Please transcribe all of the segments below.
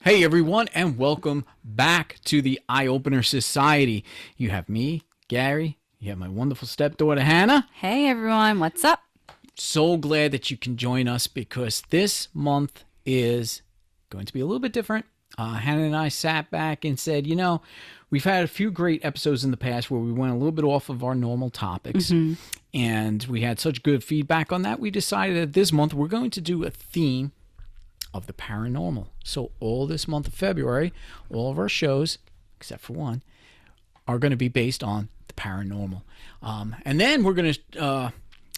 Hey everyone, and welcome back to the Eye Opener Society. You have me, Gary. You have my wonderful stepdaughter, Hannah. Hey everyone, what's up? So glad that you can join us because this month is going to be a little bit different. Hannah and I sat back and said, we've had a few great episodes in the past where we went a little bit off of our normal topics. And we had such good feedback on that. We decided that this month we're going to do a theme of the paranormal. So all this month of February, all of our shows, except for one, are going to be based on the paranormal. And then we're going to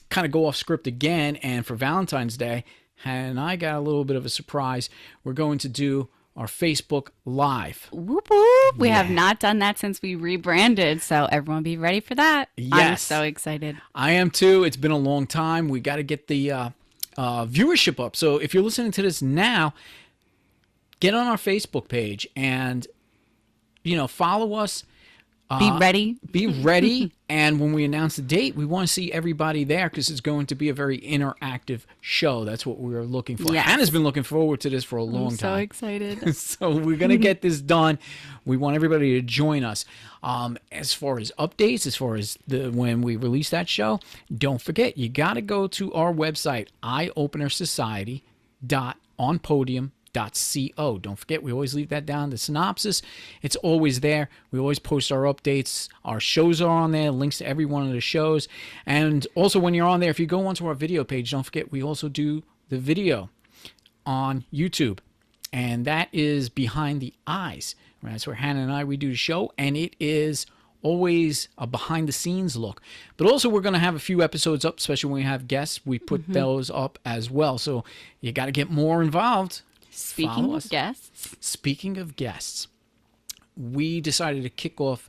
kind of go off script again. And for Valentine's Day, and I got a little bit of a surprise. We're going to do our Facebook Live. Whoop whoop. We have not done that since we rebranded, so everyone be ready for that. Yes. I'm so excited. I am too. It's been a long time. We got to get the viewership up. So if you're listening to this now, get on our Facebook page and follow us. Be ready. Be ready. And when we announce the date, we want to see everybody there because it's going to be a very interactive show. That's what we're looking for. Yes. Hannah's been looking forward to this for a long I'm so time. excited. So we're going to get this done. We want everybody to join us. As far as updates, as far as when we release that show, don't forget, you got to go to our website, eyeopenersociety.onpodium.co. Don't forget, we always leave that down, the synopsis. It's always there. We always post our updates. Our shows are on there, links to every one of the shows. And also when you're on there, if you go onto our video page, don't forget we also do the video on YouTube. And that is Behind the Eyes. That's where Hannah and I, we do the show. And it is always a behind the scenes look. But also we're going to have a few episodes up, especially when we have guests. We put those up as well. So you got to get more involved. Speaking of guests, we decided to kick off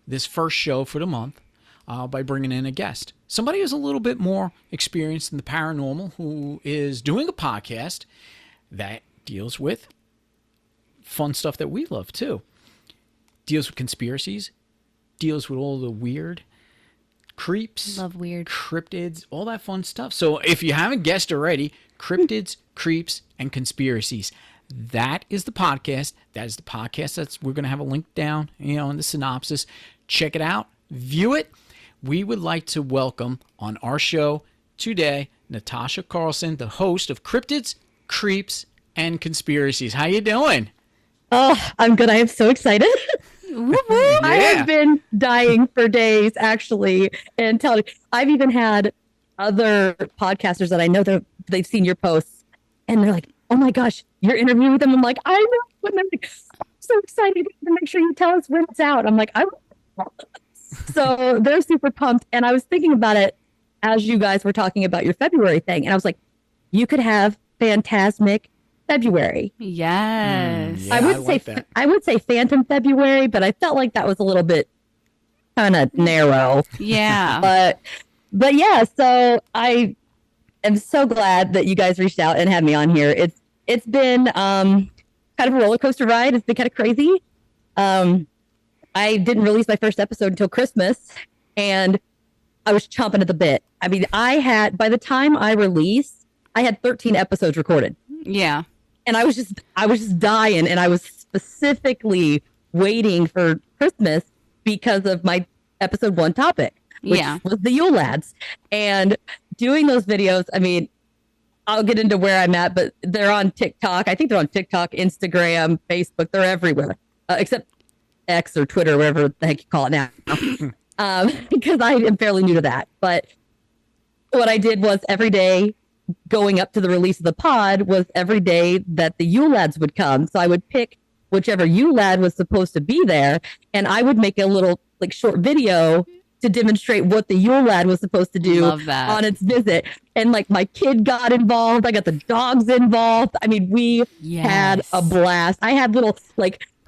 this first show for the month by bringing in a guest. Somebody who's a little bit more experienced in the paranormal, who is doing a podcast that deals with fun stuff that we love too. Deals with conspiracies, deals with all the weird, creeps, love weird, cryptids, all that fun stuff. So if you haven't guessed already, cryptids, creeps, and conspiracies. That is the podcast. That is the podcast. We're going to have a link down, in the synopsis. Check it out. View it. We would like to welcome on our show today Natasha Carlson, the host of Cryptids, Creeps, and Conspiracies. How you doing? Oh, I'm good. I am so excited. Yeah. I have been dying for days, actually, and I've even had other podcasters that I know that they've seen your posts, and they're like, "Oh my gosh, you're interviewing them." I'm like, "I know," and they're like, "I'm so excited to make sure you tell us when it's out." I'm like, "I." So they're super pumped, and I was thinking about it as you guys were talking about your February thing, and I was like, "You could have Phantasmic February." Yes. Yeah, I would say Phantom February, but I felt like that was a little bit kind of narrow. Yeah. But yeah, so I am so glad that you guys reached out and had me on here. It's been kind of a roller coaster ride. It's been kind of crazy. I didn't release my first episode until Christmas, and I was chomping at the bit. I mean, by the time I released, I had 13 episodes recorded. Yeah. And I was just dying, and I was specifically waiting for Christmas because of my episode 1 topic, which was the Yule Lads. And doing those videos, I mean, I'll get into where I'm at, but they're on TikTok. I think they're on TikTok, Instagram, Facebook. They're everywhere, except X or Twitter, whatever the heck you call it now, because I am fairly new to that. But what I did was every day going up to the release of the pod was every day that the Yule Lads would come. So I would pick whichever Yule Lad was supposed to be there, and I would make a little short video to demonstrate what the Yule Lad was supposed to do on its visit. And my kid got involved. I got the dogs involved. I mean, we had a blast. I had little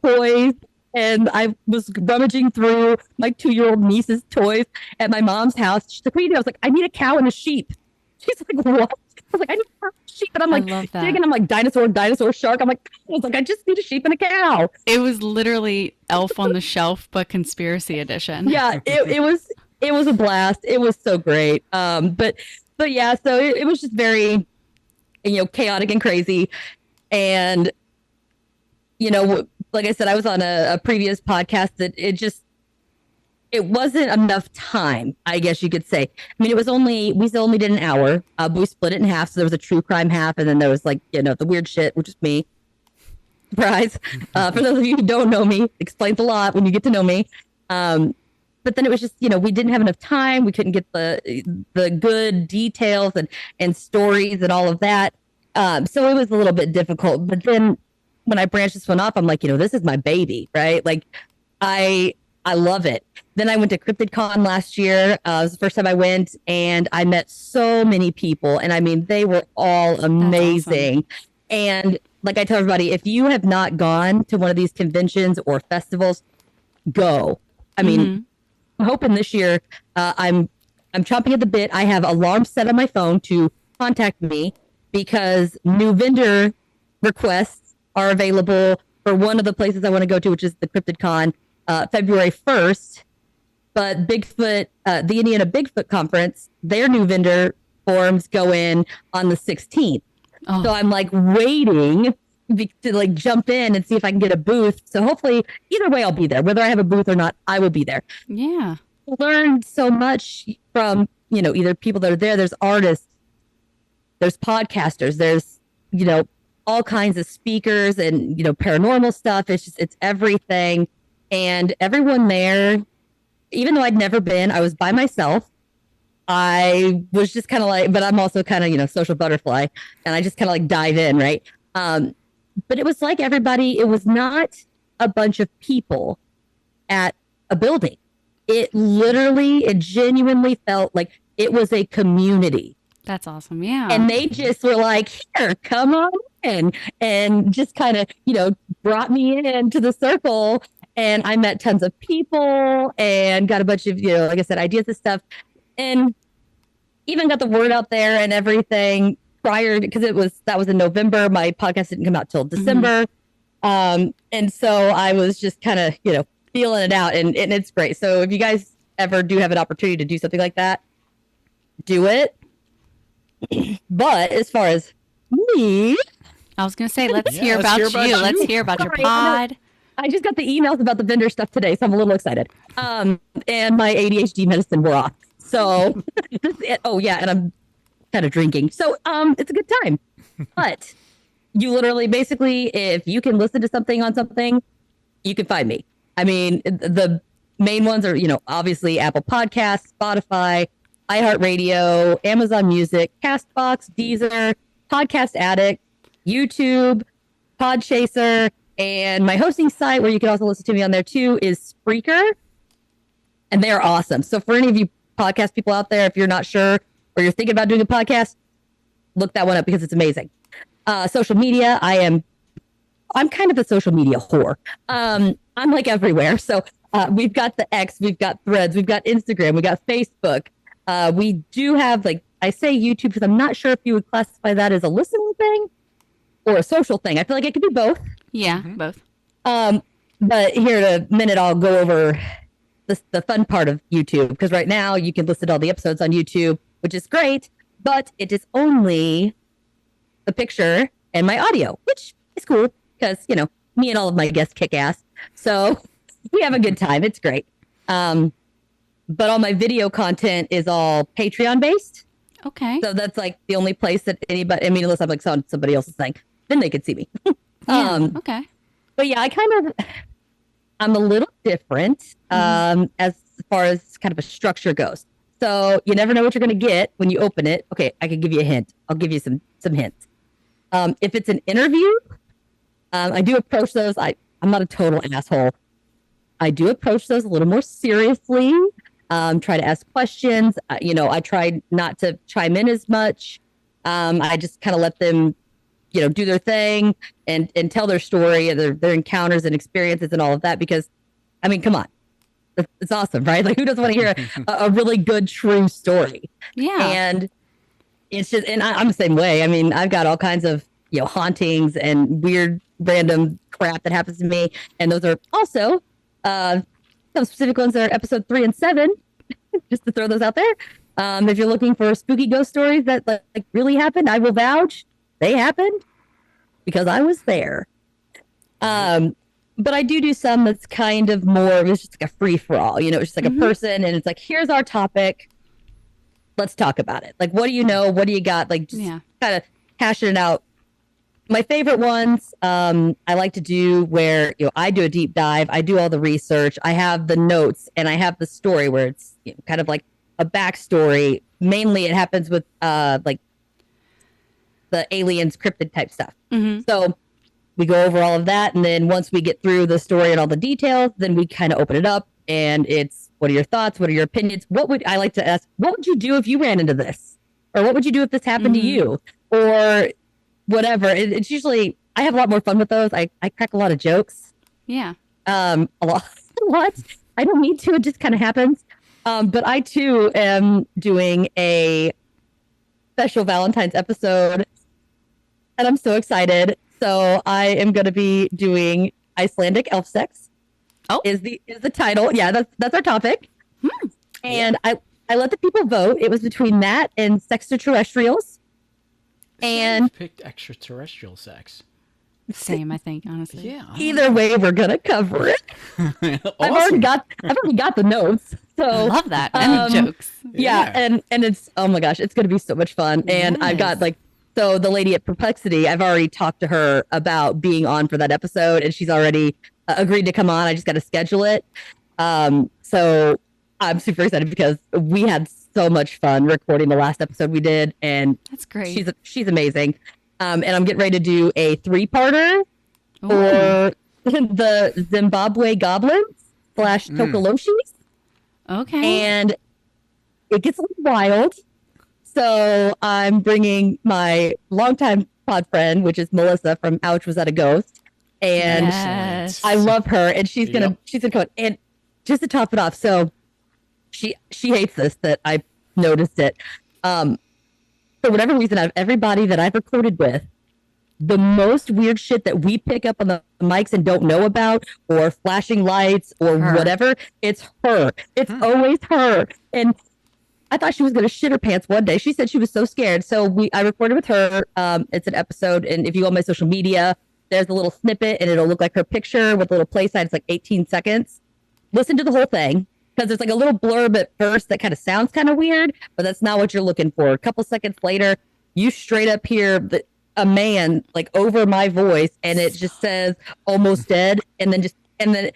toys, and I was rummaging through my 2-year-old niece's toys at my mom's house. She's like, "What do you do?" I was like, "I need a cow and a sheep." She's like, "What?" I was like, "I need a sheep." And I'm digging. I'm like, dinosaur, shark. I was like, "I just need a sheep and a cow." It was literally Elf on the Shelf, but conspiracy edition. Yeah, it was a blast. It was so great. But yeah, so it was just very, chaotic and crazy. And like I said, I was on a previous podcast that it wasn't enough time, I guess you could say. I mean, we only did an hour, but we split it in half. So there was a true crime half, and then there was like, the weird shit, which is me. Surprise. For those of you who don't know me, explains a lot when you get to know me. But then it was just, we didn't have enough time. We couldn't get the good details and stories and all of that. So it was a little bit difficult. But then when I branched this one off, I'm like, this is my baby, right? Like I love it. Then I went to CryptidCon last year. It was the first time I went, and I met so many people. And I mean, they were all amazing. Awesome. And like I tell everybody, if you have not gone to one of these conventions or festivals, go. I mean, I'm hoping this year, I'm chomping at the bit. I have alarms set on my phone to contact me because new vendor requests are available for one of the places I want to go to, which is the CryptidCon, February 1st. But Bigfoot, the Indiana Bigfoot Conference, their new vendor forms go in on the 16th. Oh. So I'm like waiting to like jump in and see if I can get a booth. So hopefully, either way, I'll be there. Whether I have a booth or not, I will be there. Yeah. Learned so much from, either people that are there. There's artists, there's podcasters, there's, all kinds of speakers and, paranormal stuff. It's everything. And everyone there, even though I'd never been, I was by myself. I was just kind of like, but I'm also kind of, social butterfly, and I just kind of like dive in. Right. But it was like everybody, it was not a bunch of people at a building. It genuinely felt like it was a community. That's awesome. Yeah. And they just were like, here, come on in, and just kind of, brought me into the circle. And I met tons of people and got a bunch of, like I said, ideas and stuff. And even got the word out there and everything prior, because that was in November. My podcast didn't come out till December. And so I was just kind of, feeling it out, and it's great. So if you guys ever do have an opportunity to do something like that, do it. But as far as me, I was going to say, let's hear about you. Let's hear about your pod. I just got the emails about the vendor stuff today, so I'm a little excited. And my ADHD medicine wore off. So, oh yeah, and I'm kind of drinking. So, it's a good time. But you literally, basically, if you can listen to something on something, you can find me. I mean, the main ones are, obviously Apple Podcasts, Spotify, iHeartRadio, Amazon Music, Castbox, Deezer, Podcast Addict, YouTube, Podchaser, and my hosting site, where you can also listen to me on there too, is Spreaker. And they're awesome. So for any of you podcast people out there, if you're not sure or you're thinking about doing a podcast, look that one up because it's amazing. Social media, I'm kind of a social media whore. I'm like everywhere. So we've got the X, we've got Threads, we've got Instagram, we got Facebook. We do have, like, I say YouTube because I'm not sure if you would classify that as a listening thing or a social thing. I feel like it could be both. Yeah, both. But here in a minute, I'll go over the fun part of YouTube, because right now you can listen to all the episodes on YouTube, which is great, but it is only the picture and my audio, which is cool because, me and all of my guests kick ass. So we have a good time. It's great. But all my video content is all Patreon based. Okay. So that's like the only place that anybody, unless I'm like on somebody else's thing, then they could see me. Okay. But yeah, I'm a little different as far as kind of a structure goes. So you never know what you're going to get when you open it. Okay, I can give you a hint. I'll give you some hints. If it's an interview, I do approach those. I'm not a total asshole. I do approach those a little more seriously. Try to ask questions. I try not to chime in as much. I just kind of let them, do their thing and tell their story and their encounters and experiences and all of that. Because, come on, it's awesome, right? Like, who doesn't want to hear a really good, true story? Yeah. And it's just, and I'm the same way. I've got all kinds of, hauntings and weird, random crap that happens to me. And those are also some specific ones that are episode 3 and 7, just to throw those out there. If you're looking for spooky ghost stories that like really happened, I will vouch they happened because I was there. But I do some that's kind of more, it's just like a free for all, it's just like a person and it's like, here's our topic. Let's talk about it. Like, what do you know? What do you got? Like, just kind of hashing it out. My favorite ones, I like to do where, I do a deep dive. I do all the research. I have the notes and I have the story where it's kind of like a backstory. Mainly it happens with like the aliens, cryptid type stuff. So we go over all of that. And then once we get through the story and all the details, then we kind of open it up and it's, what are your thoughts? What are your opinions? I like to ask, what would you do if you ran into this? Or what would you do if this happened to you? Or whatever. It's usually, I have a lot more fun with those. I crack a lot of jokes. Yeah. A lot. I don't need to. It just kind of happens. But I too am doing a special Valentine's episode and I'm so excited. So I am going to be doing Icelandic elf sex. Oh, is the title? Yeah, that's our topic. And I let the people vote. It was between that and sextraterrestrials. And picked extraterrestrial sex. Same, I think, honestly. Yeah. Either way, we're gonna cover it. Awesome. I've already got the notes. So I love that. And the jokes. Yeah, and it's, oh my gosh, it's gonna be so much fun. And I've got so the lady at Perplexity, I've already talked to her about being on for that episode, and she's already agreed to come on. I just got to schedule it. So I'm super excited because we had so much fun recording the last episode we did, and that's great. She's amazing. And I'm getting ready to do a 3-parter for the Zimbabwe goblins / Tokoloshis. Okay. And it gets a little wild. So I'm bringing my longtime pod friend, which is Melissa from Ouch Was That a Ghost? And I love her, and she's gonna come. And just to top it off, so she hates this that I noticed it. For whatever reason, everybody that I've recorded with, the most weird shit that we pick up on the mics and don't know about, or flashing lights, or whatever, it's her. It's always her. And I thought she was going to shit her pants one day. She said she was so scared. So I recorded with her. It's an episode. And if you go on my social media, there's a little snippet and it'll look like her picture with a little play sign. It's like 18 seconds. Listen to the whole thing because there's like a little blurb at first that kind of sounds kind of weird, but that's not what you're looking for. A couple seconds later, you straight up hear a man like over my voice and it just says almost dead. And then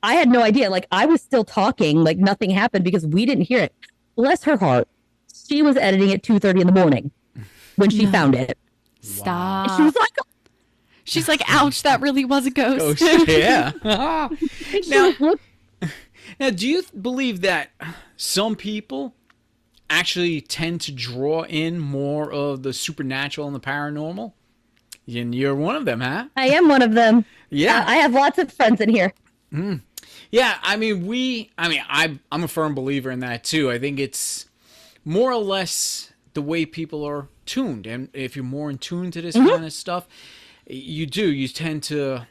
I had no idea. Like I was still talking, like nothing happened because we didn't hear it. Bless her heart. She was editing at 2:30 in the morning when she found it. Stop. And she was like, she's like, ouch, that really was a ghost. Yeah. now, now, do you believe that some people actually tend to draw in more of the supernatural and the paranormal? And you're one of them, huh? I am one of them. Yeah. I have lots of friends in here. Yeah, I'm a firm believer in that too. I think it's more or less the way people are tuned. And if you're more in tune to this kind of stuff, you tend to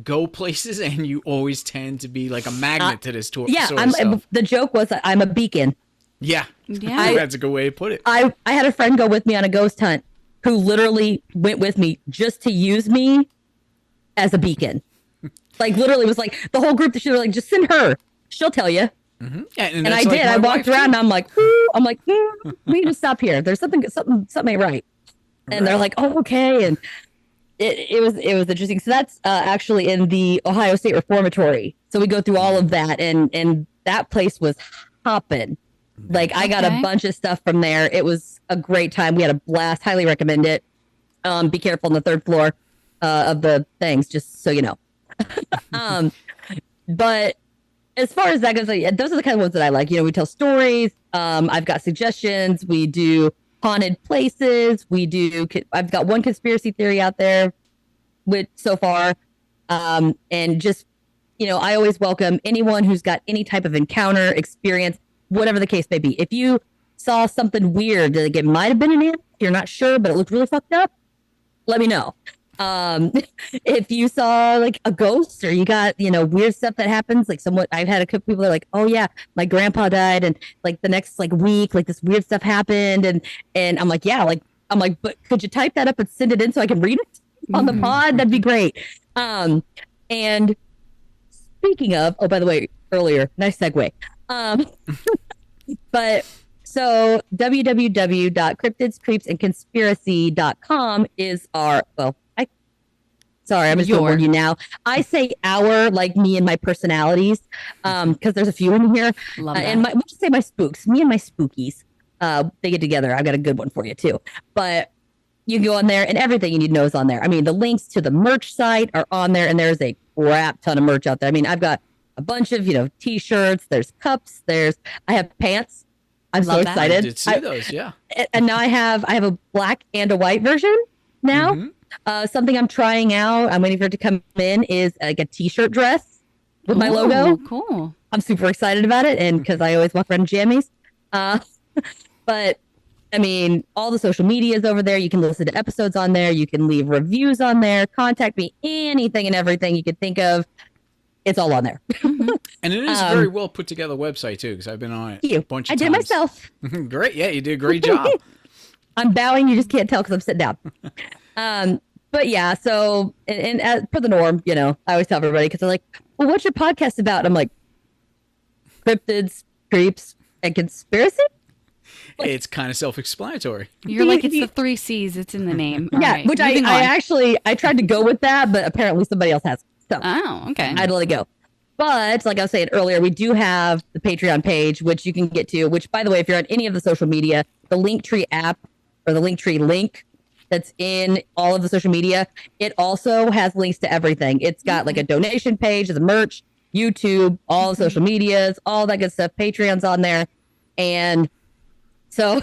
go places and you always tend to be like a magnet to this sort of stuff. The joke was that I'm a beacon. Yeah. That's a good way to put it. I had a friend go with me on a ghost hunt who literally went with me just to use me as a beacon. Like literally was like the whole group that she was like, just send her. She'll tell you. Mm-hmm. Yeah, and I did. I walked around and I'm like, we need to stop here. There's something ain't right. And they're like, oh, okay. And it was interesting. So that's actually in the Ohio State Reformatory. So we go through all of that and that place was hopping. Like I got a bunch of stuff from there. It was a great time. We had a blast. Highly recommend it. Be careful on the 3rd floor of the things, just so you know. But as far as that goes, like, those are the kind of ones that I like. We tell stories. I've got suggestions. We do haunted places. I've got one conspiracy theory out there so far. And just, I always welcome anyone who's got any type of encounter, experience, whatever the case may be. If you saw something weird, like it might have been an ant, you're not sure, but it looked really fucked up, let me know. If you saw like a ghost or you got, weird stuff that happens, like I've had a couple people that are like, oh yeah, my grandpa died. And like the next week, like this weird stuff happened. And I'm like, yeah, but could you type that up and send it in so I can read it on the pod? That'd be great. And speaking of, oh, by the way, earlier, nice segue. But so www.cryptids, creeps, and conspiracy.com is our, well, sorry, I'm just going to warn you now. I say our, like me and my personalities, because there's a few in here. Love that. And we'll just say my spooks, me and my spookies. They get together. I've got a good one for you too. But you can go on there and everything you need to know is on there. I mean, the links to the merch site are on there, and there's a crap ton of merch out there. I mean, I've got a bunch of, t-shirts, there's cups, I have pants. I'm so excited. I did see those, yeah. And now I have a black and a white version now. Mm-hmm. Something I'm trying out, I'm waiting for it to come in, is like a t-shirt dress with my logo. Cool. I'm super excited about it, and because I always walk around in jammies. But I mean, all the social media is over there. You can listen to episodes on there. You can leave reviews on there. Contact me, anything and everything you could think of. It's all on there. And it is a very well put together website too, because I've been on it a bunch of times. I did myself. Great. Yeah, you did a great job. I'm bowing. You just can't tell because I'm sitting down. But yeah, so, and as per the norm, I always tell everybody, because they're like, well, what's your podcast about? And I'm like, cryptids, creeps, and conspiracy? It's kind of self-explanatory. You're like, it's the 3 C's. It's in the name. Yeah, right. Which I tried to go with that, but apparently somebody else has. So okay. I had to let it go. But like I was saying earlier, we do have the Patreon page, which you can get to, which, by the way, if you're on any of the social media, the Linktree app or the Linktree link that's in all of the social media, it also has links to everything. It's got like a donation page, the merch, YouTube, all the social medias, all that good stuff. Patreon's on there. And so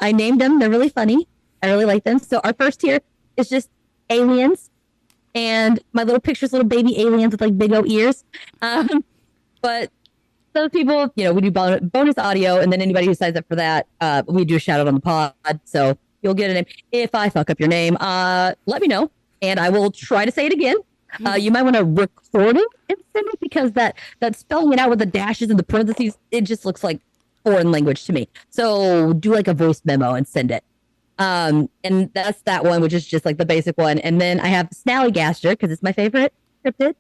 I named them. They're really funny. I really like them. So our first tier is just aliens. And my little pictures, little baby aliens with like big old ears. But those people, we do bonus audio. And then anybody who signs up for that, we do a shout out on the pod. So you'll get a name. If I fuck up your name, let me know. And I will try to say it again. You might want to record it and send it, because that spelling it out with the dashes and the parentheses, it just looks like foreign language to me. So do like a voice memo and send it. And that's that one, which is just like the basic one. And then I have Snallygaster, because it's my favorite cryptid.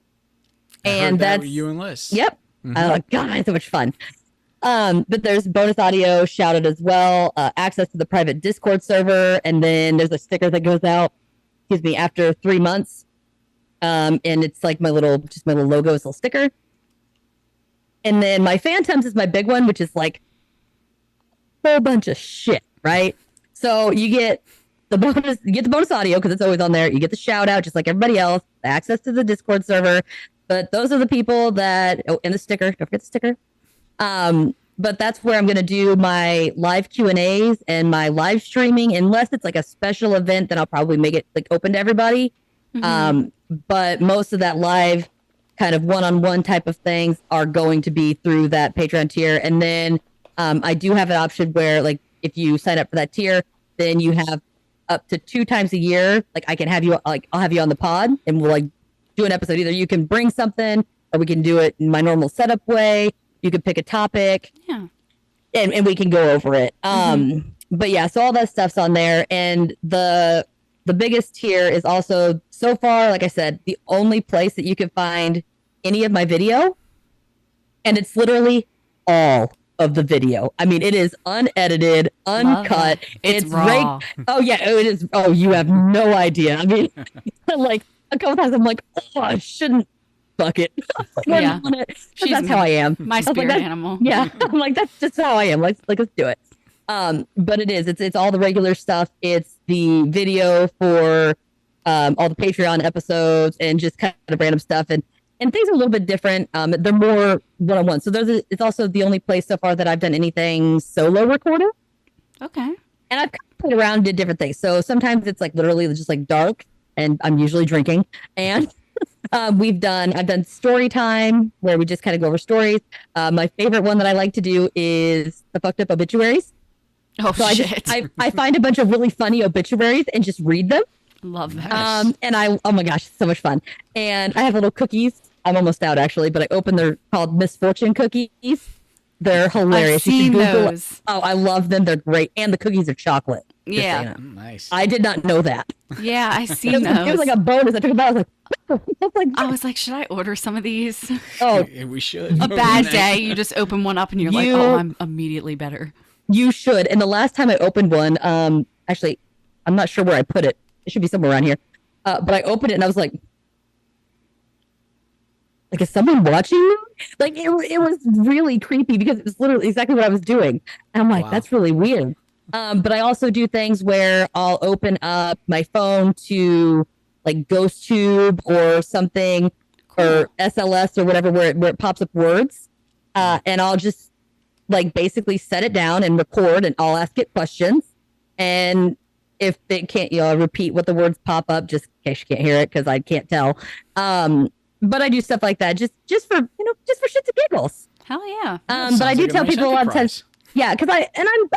And that's you and Liz. Yep. Oh God, it's so much fun. But there's bonus audio shout out as well, access to the private Discord server, and then there's a sticker that goes out, after 3 months. And it's like my little logo, is a little sticker. And then my Phantoms is my big one, which is like a whole bunch of shit, right? So you get the bonus audio, because it's always on there. You get the shout out, just like everybody else, the access to the Discord server. But those are the people that, and the sticker, don't forget the sticker. But that's where I'm going to do my live Q&As and my live streaming. Unless it's like a special event, then I'll probably make it like open to everybody. But most of that live kind of one-on-one type of things are going to be through that Patreon tier. And then I do have an option where, like, if you sign up for that tier, then you have up to 2 times a year. Like, I can have you, like, I'll have you on the pod, and we'll like do an episode. Either you can bring something, or we can do it in my normal setup way. You can pick a topic, and we can go over it. But yeah, so all that stuff's on there. And the biggest tier is also, so far, like I said, the only place that you can find any of my video. And it's literally all of the video. I mean, it is unedited, uncut. It's raw. Oh yeah, it is. Oh, you have no idea. I mean, like a couple times I'm like, oh, I shouldn't. Fuck it. Yeah. That's how I am. My spirit animal. Yeah. I'm like, that's just how I am. Let's do it. But it's all the regular stuff. It's the video for all the Patreon episodes and just kind of random stuff. And things are a little bit different. They're more one-on-one. So it's also the only place so far that I've done anything solo recorded. Okay. And I've played around, did different things. So sometimes it's like literally just like dark, and I'm usually drinking. And I've done story time, where we just kind of go over stories. My favorite one that I like to do is the fucked up obituaries. Oh, so shit. I find a bunch of really funny obituaries and just read them. Love that. And oh my gosh, it's so much fun. And I have little cookies. I'm almost out, actually, but they're called misfortune cookies, They're hilarious. I've seen those. Oh, I love them. They're great. And the cookies are chocolate. Yeah. Nice. I did not know that. Yeah, I've seen those. It was like a bonus. I took it out. I was like, should I order some of these? Oh, we should. A bad day, you just open one up and you're like, oh, I'm immediately better. You should. And the last time I opened one, actually, I'm not sure where I put it. It should be somewhere around here. But I opened it and I was like, is someone watching me? Like, it was really creepy because it was literally exactly what I was doing. And I'm like, that's really weird. But I also do things where I'll open up my phone to like Ghost Tube or something, or SLS or whatever, where it pops up words. And I'll just like basically set it down and record, and I'll ask it questions. And if they can't, repeat what the words pop up, just in case you can't hear it, because I can't tell. But I do stuff like that just for shits and giggles. Hell yeah. But I do tell people a lot of times. Yeah, because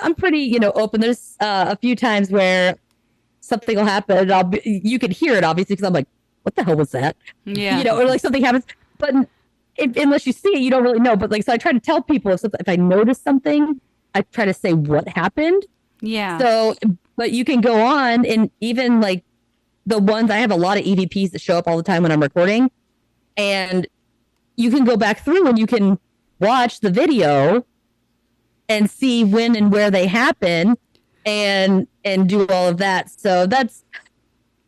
I'm pretty, open. There's a few times where something will happen, and you could hear it obviously because I'm like, what the hell was that? Yeah. Or like something happens, but unless you see it, you don't really know. But like, so I try to tell people if I notice something, I try to say what happened. Yeah. So, but you can go on, and even like the ones, I have a lot of EVPs that show up all the time when I'm recording, and you can go back through and you can watch the video and see when and where they happen, and do all of that. So that's,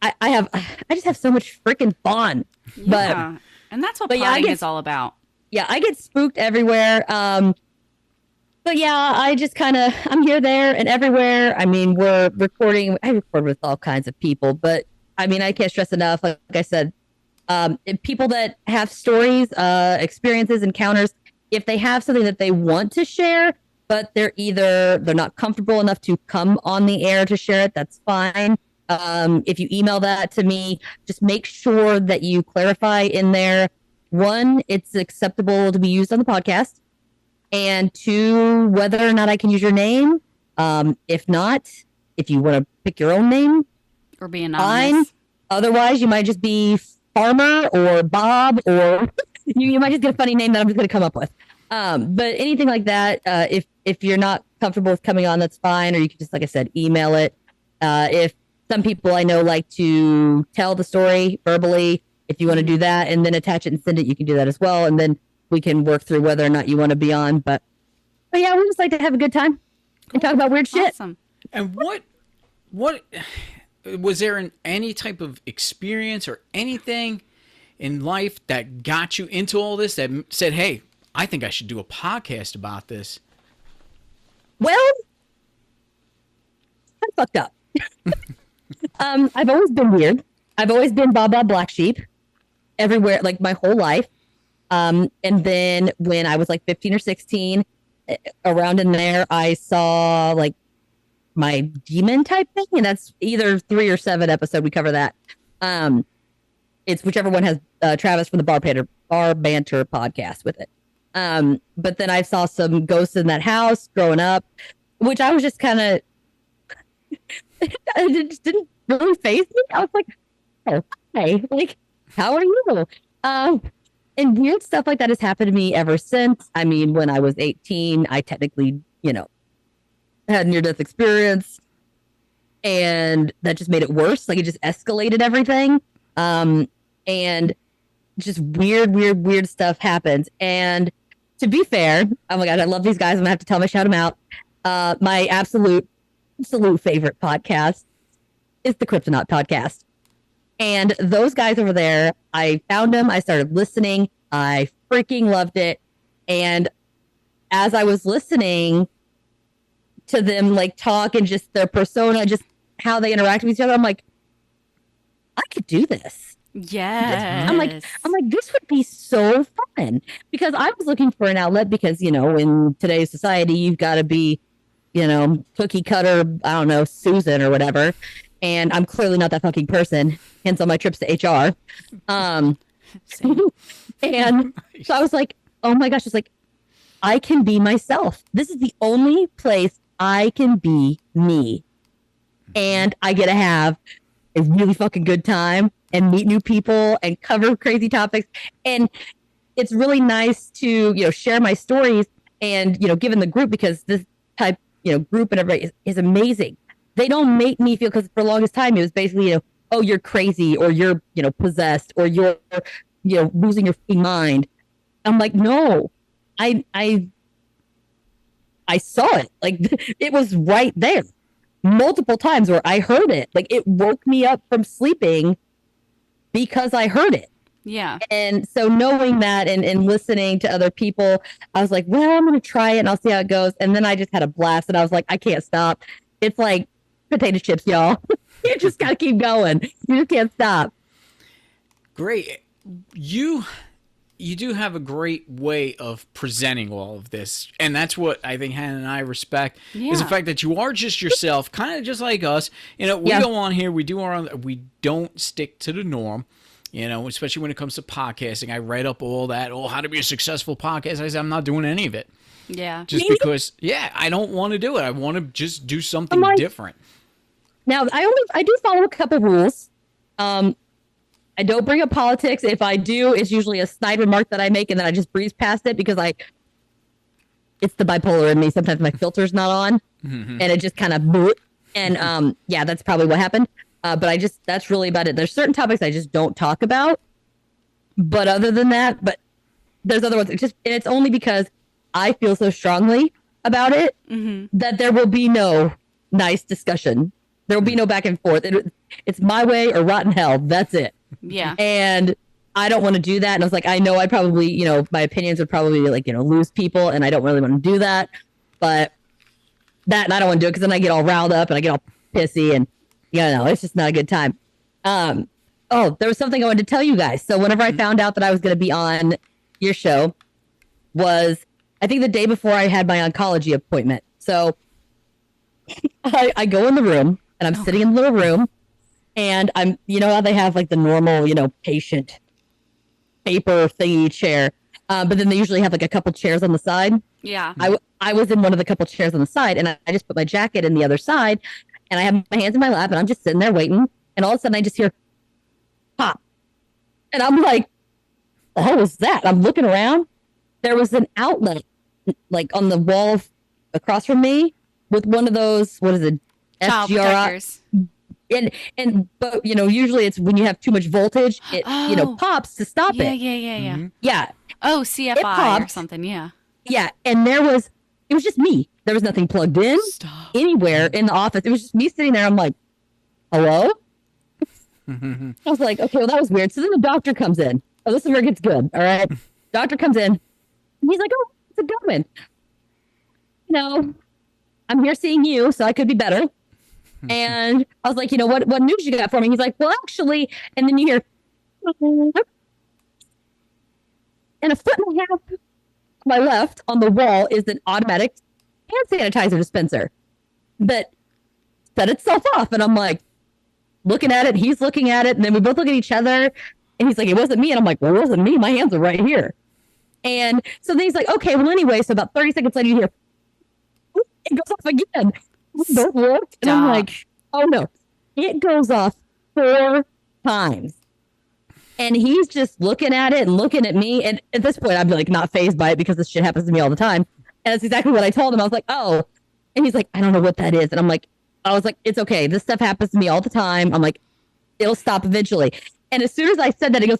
I just have so much freaking fun. Yeah. And that's what potting is all about. Yeah, I get spooked everywhere. But yeah, I just I'm here, there, and everywhere. I mean, I record with all kinds of people, but I mean, I can't stress enough, like I said, people that have stories, experiences, encounters, if they have something that they want to share, but they're not comfortable enough to come on the air to share it, that's fine. If you email that to me, just make sure that you clarify in there, 1, it's acceptable to be used on the podcast, and 2, whether or not I can use your name. If not, if you want to pick your own name, or be anonymous. Fine. Otherwise, you might just be Farmer or Bob, or you might just get a funny name that I'm just going to come up with. But anything like that, if you're not comfortable with coming on, that's fine. Or you can just, like I said, email it. If some people I know like to tell the story verbally, if you want to do that and then attach it and send it, you can do that as well. And then we can work through whether or not you want to be on. But yeah, we just like to have a good time and talk about weird shit. Awesome. And what was there any type of experience or anything in life that got you into all this, that said, hey, I think I should do a podcast about this? Well, I'm fucked up. I've always been weird. I've always been Baba Black Sheep everywhere, like my whole life. And then when I was like 15 or 16, around in there, I saw like my demon type thing, and that's either 3 or 7 episode. We cover that. It's whichever one has Travis from the Bar Banter podcast with it. But then I saw some ghosts in that house growing up, which I was just kind of, it just didn't really faze me. I was like, oh, hey, like, how are you? And weird stuff like that has happened to me ever since. I mean, when I was 18, I technically, had a near-death experience, and that just made it worse. Like, it just escalated everything. And just weird stuff happens. And to be fair, oh my God, I love these guys. I'm gonna have to shout them out. My absolute favorite podcast is the Cryptonaut podcast. And those guys over there, I found them. I started listening. I freaking loved it. And as I was listening to them like talk and just their persona, just how they interact with each other, I'm like, I could do this. Yes. I'm like, this would be so fun, because I was looking for an outlet, because, in today's society, you've got to be, cookie cutter, I don't know, Susan or whatever. And I'm clearly not that fucking person, hence all my trips to HR. And so I was like, oh my gosh, it's like, I can be myself. This is the only place I can be me. And I get to have a really fucking good time and meet new people and cover crazy topics. And it's really nice to, share my stories and given the group, because this type group and everybody is amazing. They don't make me feel, because for the longest time it was basically oh, you're crazy, or you're possessed, or you're losing your mind. I'm like, no, I saw it. Like, it was right there multiple times where I heard it. Like, it woke me up from sleeping because I heard it. Yeah. And so knowing that and listening to other people, I was like, well, I'm going to try it and I'll see how it goes. And then I just had a blast and I was like, I can't stop. It's like potato chips, y'all. You just got to keep going. You just can't stop. Great. You do have a great way of presenting all of this. And that's what I think Hannah and I respect, is the fact that you are just yourself, kind of just like us. We go on here, we do our own, we don't stick to the norm. Especially when it comes to podcasting. I read up all that, how to be a successful podcast. I said, I'm not doing any of it. Yeah. Just because, I don't want to do it. I want to just do something different. Now, I do follow a couple rules. I don't bring up politics. If I do, it's usually a snide remark that I make, and then I just breeze past it because it's the bipolar in me. Sometimes my filter's not on, and it just kind of, and that's probably what happened. But that's really about it. There's certain topics I just don't talk about. But other than that, there's other ones. It's only because I feel so strongly about it that there will be no nice discussion. There will be no back and forth. It's my way or rotten hell. That's it. Yeah. And I don't want to do that. And I was like, I know I'd probably, my opinions would probably lose people. And I don't really want to do that. But and I don't want to do it because then I get all riled up and I get all pissy and it's just not a good time. There was something I wanted to tell you guys. So whenever I found out that I was going to be on your show was, I think, the day before I had my oncology appointment. So I go in the room and I'm sitting in the little room and I'm, how they have like the normal, patient paper thingy chair. But then they usually have like a couple chairs on the side. Yeah. I was in one of the couple chairs on the side and I just put my jacket in the other side. And I have my hands in my lap and I'm just sitting there waiting. And all of a sudden I just hear pop. And I'm like, the hell was that? I'm looking around. There was an outlet like on the wall across from me with one of those, what is it? Child protectors. But usually it's when you have too much voltage, it pops to stop it. Yeah. Mm-hmm. Yeah. Oh, CFI or something. Yeah. Yeah. And it was just me. There was nothing plugged in anywhere in the office. It was just me sitting there. I'm like, hello? I was like, okay, well, that was weird. So then the doctor comes in. Oh, this is where it gets good. All right. Doctor comes in. And he's like, oh, how's it going? I'm here seeing you, so I could be better. And I was like, what news you got for me? He's like, well, actually, and then you hear, and a foot and a half to my left on the wall is an automatic hand sanitizer dispenser that set itself off. And I'm like, looking at it, he's looking at it, and then we both look at each other, and he's like, it wasn't me. And I'm like, well, it wasn't me. My hands are right here. And so then he's like, okay, well, anyway, so about 30 seconds later, you hear, it goes off again. We both looked, and I'm like, oh no, it goes off 4 times. And he's just looking at it and looking at me. And at this point, I'm like not fazed by it because this shit happens to me all the time. And that's exactly what I told him. I was like, oh. And he's like, I don't know what that is. And I was like, it's okay. This stuff happens to me all the time. I'm like, it'll stop eventually. And as soon as I said that, he goes,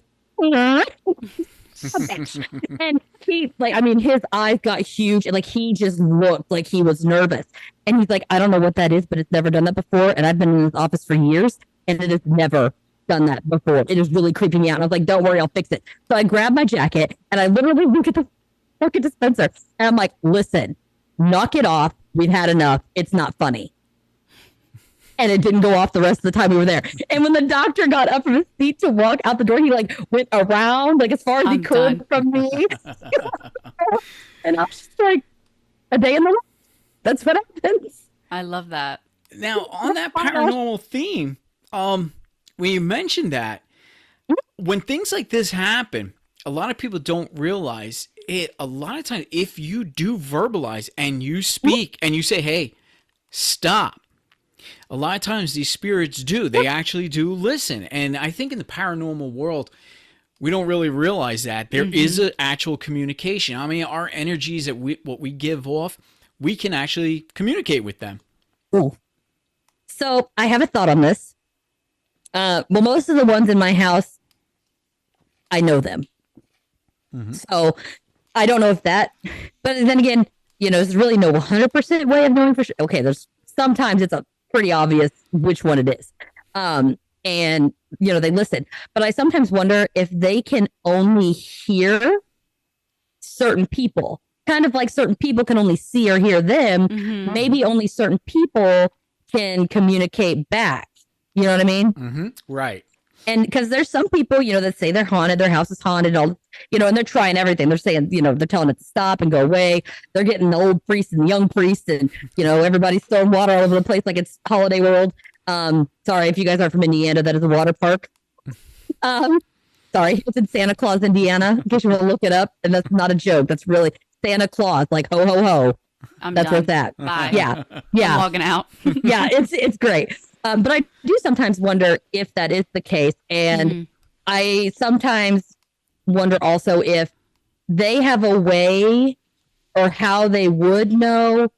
and he his eyes got huge and he just looked like he was nervous. And he's like, I don't know what that is, but it's never done that before. And I've been in this office for years and it has never done that before. It is really creeping me out. And I was like, don't worry, I'll fix it. So I grabbed my jacket and I literally look at the fucking dispenser and I'm like, listen, knock it off. We've had enough. It's not funny. And it didn't go off the rest of the time we were there. And when the doctor got up from his seat to walk out the door, he went around as far as he could from me. And I was just like, a day in the life. That's what happens. I love that. Now, on that paranormal theme, when you mentioned that, when things like this happen, a lot of people don't realize it. A lot of times, if you do verbalize and you speak and you say, hey, stop. A lot of times these spirits do. They actually do listen. And I think in the paranormal world, We don't really realize that there is an actual communication. I mean, our energies that what we give off, we can actually communicate with them. Ooh. So I have a thought on this. Well, most of the ones in my house, I know them. So I don't know if that, but then again, there's really no 100% way of knowing for sure. Okay, sometimes it's a pretty obvious which one it is. And they listen, but I sometimes wonder if they can only hear certain people, kind of like certain people can only see or hear them. Maybe only certain people can communicate back. You know what I mean? Right. And because there's some people, that say they're haunted, their house is haunted, and they're trying everything. They're saying, they're telling it to stop and go away. They're getting the old priest and the young priest, and everybody's throwing water all over the place like it's Holiday World. Sorry if you guys are from Indiana, that is a water park. Sorry, it's in Santa Claus, Indiana. In case you want to look it up, and that's not a joke. That's really Santa Claus, like ho ho ho. That's what's that. Bye. Yeah. I'm logging out. Yeah, it's great. But I do sometimes wonder if that is the case, and I sometimes wonder also if they have a way or how they would know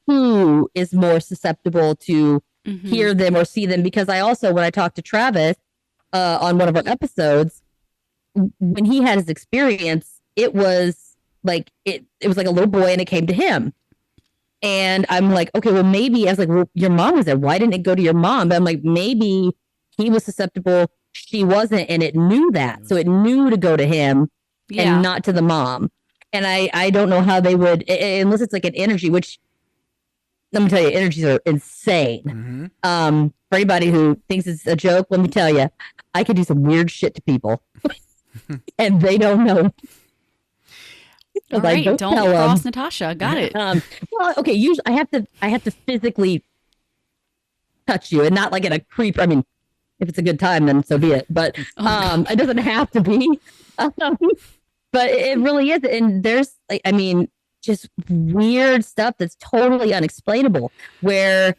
who is more susceptible to hear them or see them. Because I also, when I talked to Travis on one of our episodes, when he had his experience, it was like it was like a little boy and it came to him. And I'm like, okay, well, maybe I was like, well, your mom was there. Why didn't it go to your mom? But I'm like, maybe he was susceptible. She wasn't. And it knew that. So it knew to go to him and not to the mom. And I don't know how they would, unless it's like an energy, which let me tell you, energies are insane. For anybody who thinks it's a joke, let me tell you, I can do some weird shit to people and they don't know. All right, don't cross Natasha. Got it. Well, okay. Usually, I have to physically touch you, and not like in a creep. I mean, if it's a good time, then so be it. But it doesn't have to be. But it really is, and there's like, I mean, just weird stuff that's totally unexplainable. Where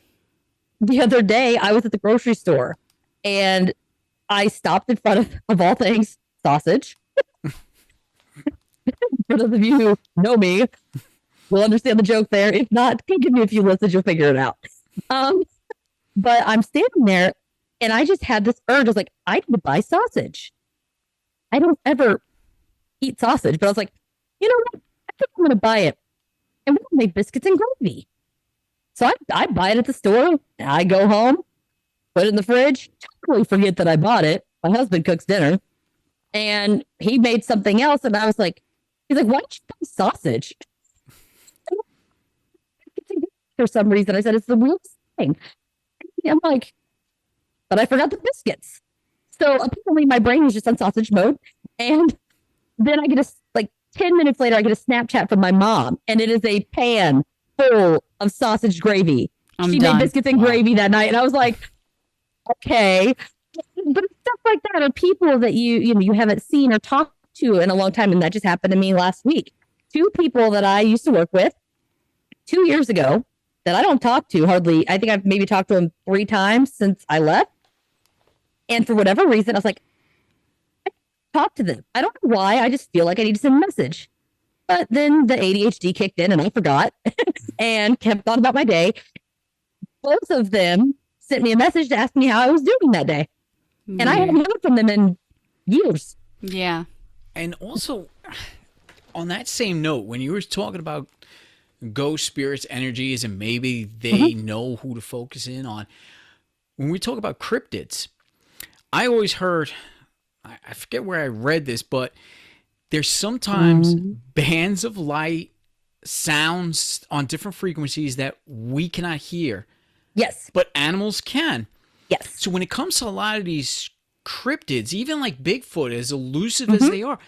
the other day I was at the grocery store, and I stopped in front of all things sausage. For those of you who know me, will understand the joke there. If not, give me a few listens, you'll figure it out. But I'm standing there and I just had this urge. I was like, I need to buy sausage. I don't ever eat sausage, but I was like, you know what? I think I'm going to buy it. And we're going to make biscuits and gravy. So I buy it at the store. And I go home, put it in the fridge, totally forget that I bought it. My husband cooks dinner and he made something else. And I was like, he's like, why don't you buy sausage? For some reason, I said, it's the weirdest thing. And I'm like, but I forgot the biscuits. So apparently my brain is just on sausage mode. And then I get 10 minutes later, I get a Snapchat from my mom. And it is a pan full of sausage gravy. She made biscuits and gravy that night. And I was like, okay. But stuff like that are people that you haven't seen or talked to in a long time. And that just happened to me last week. 2 people that I used to work with 2 years ago that I don't talk to hardly. I think I've maybe talked to them 3 times since I left. And for whatever reason, I was like, I talk to them. I don't know why. I just feel like I need to send a message. But then the ADHD kicked in and I forgot and kept on about my day. Both of them sent me a message to ask me how I was doing that day. And I haven't heard from them in years. Yeah. And also, on that same note, when you were talking about ghost spirits, energies, and maybe they know who to focus in on, when we talk about cryptids, I always heard, I forget where I read this, but there's sometimes bands of light, sounds on different frequencies that we cannot hear. Yes. But animals can. Yes. So when it comes to a lot of these cryptids, even like Bigfoot, as elusive as they are,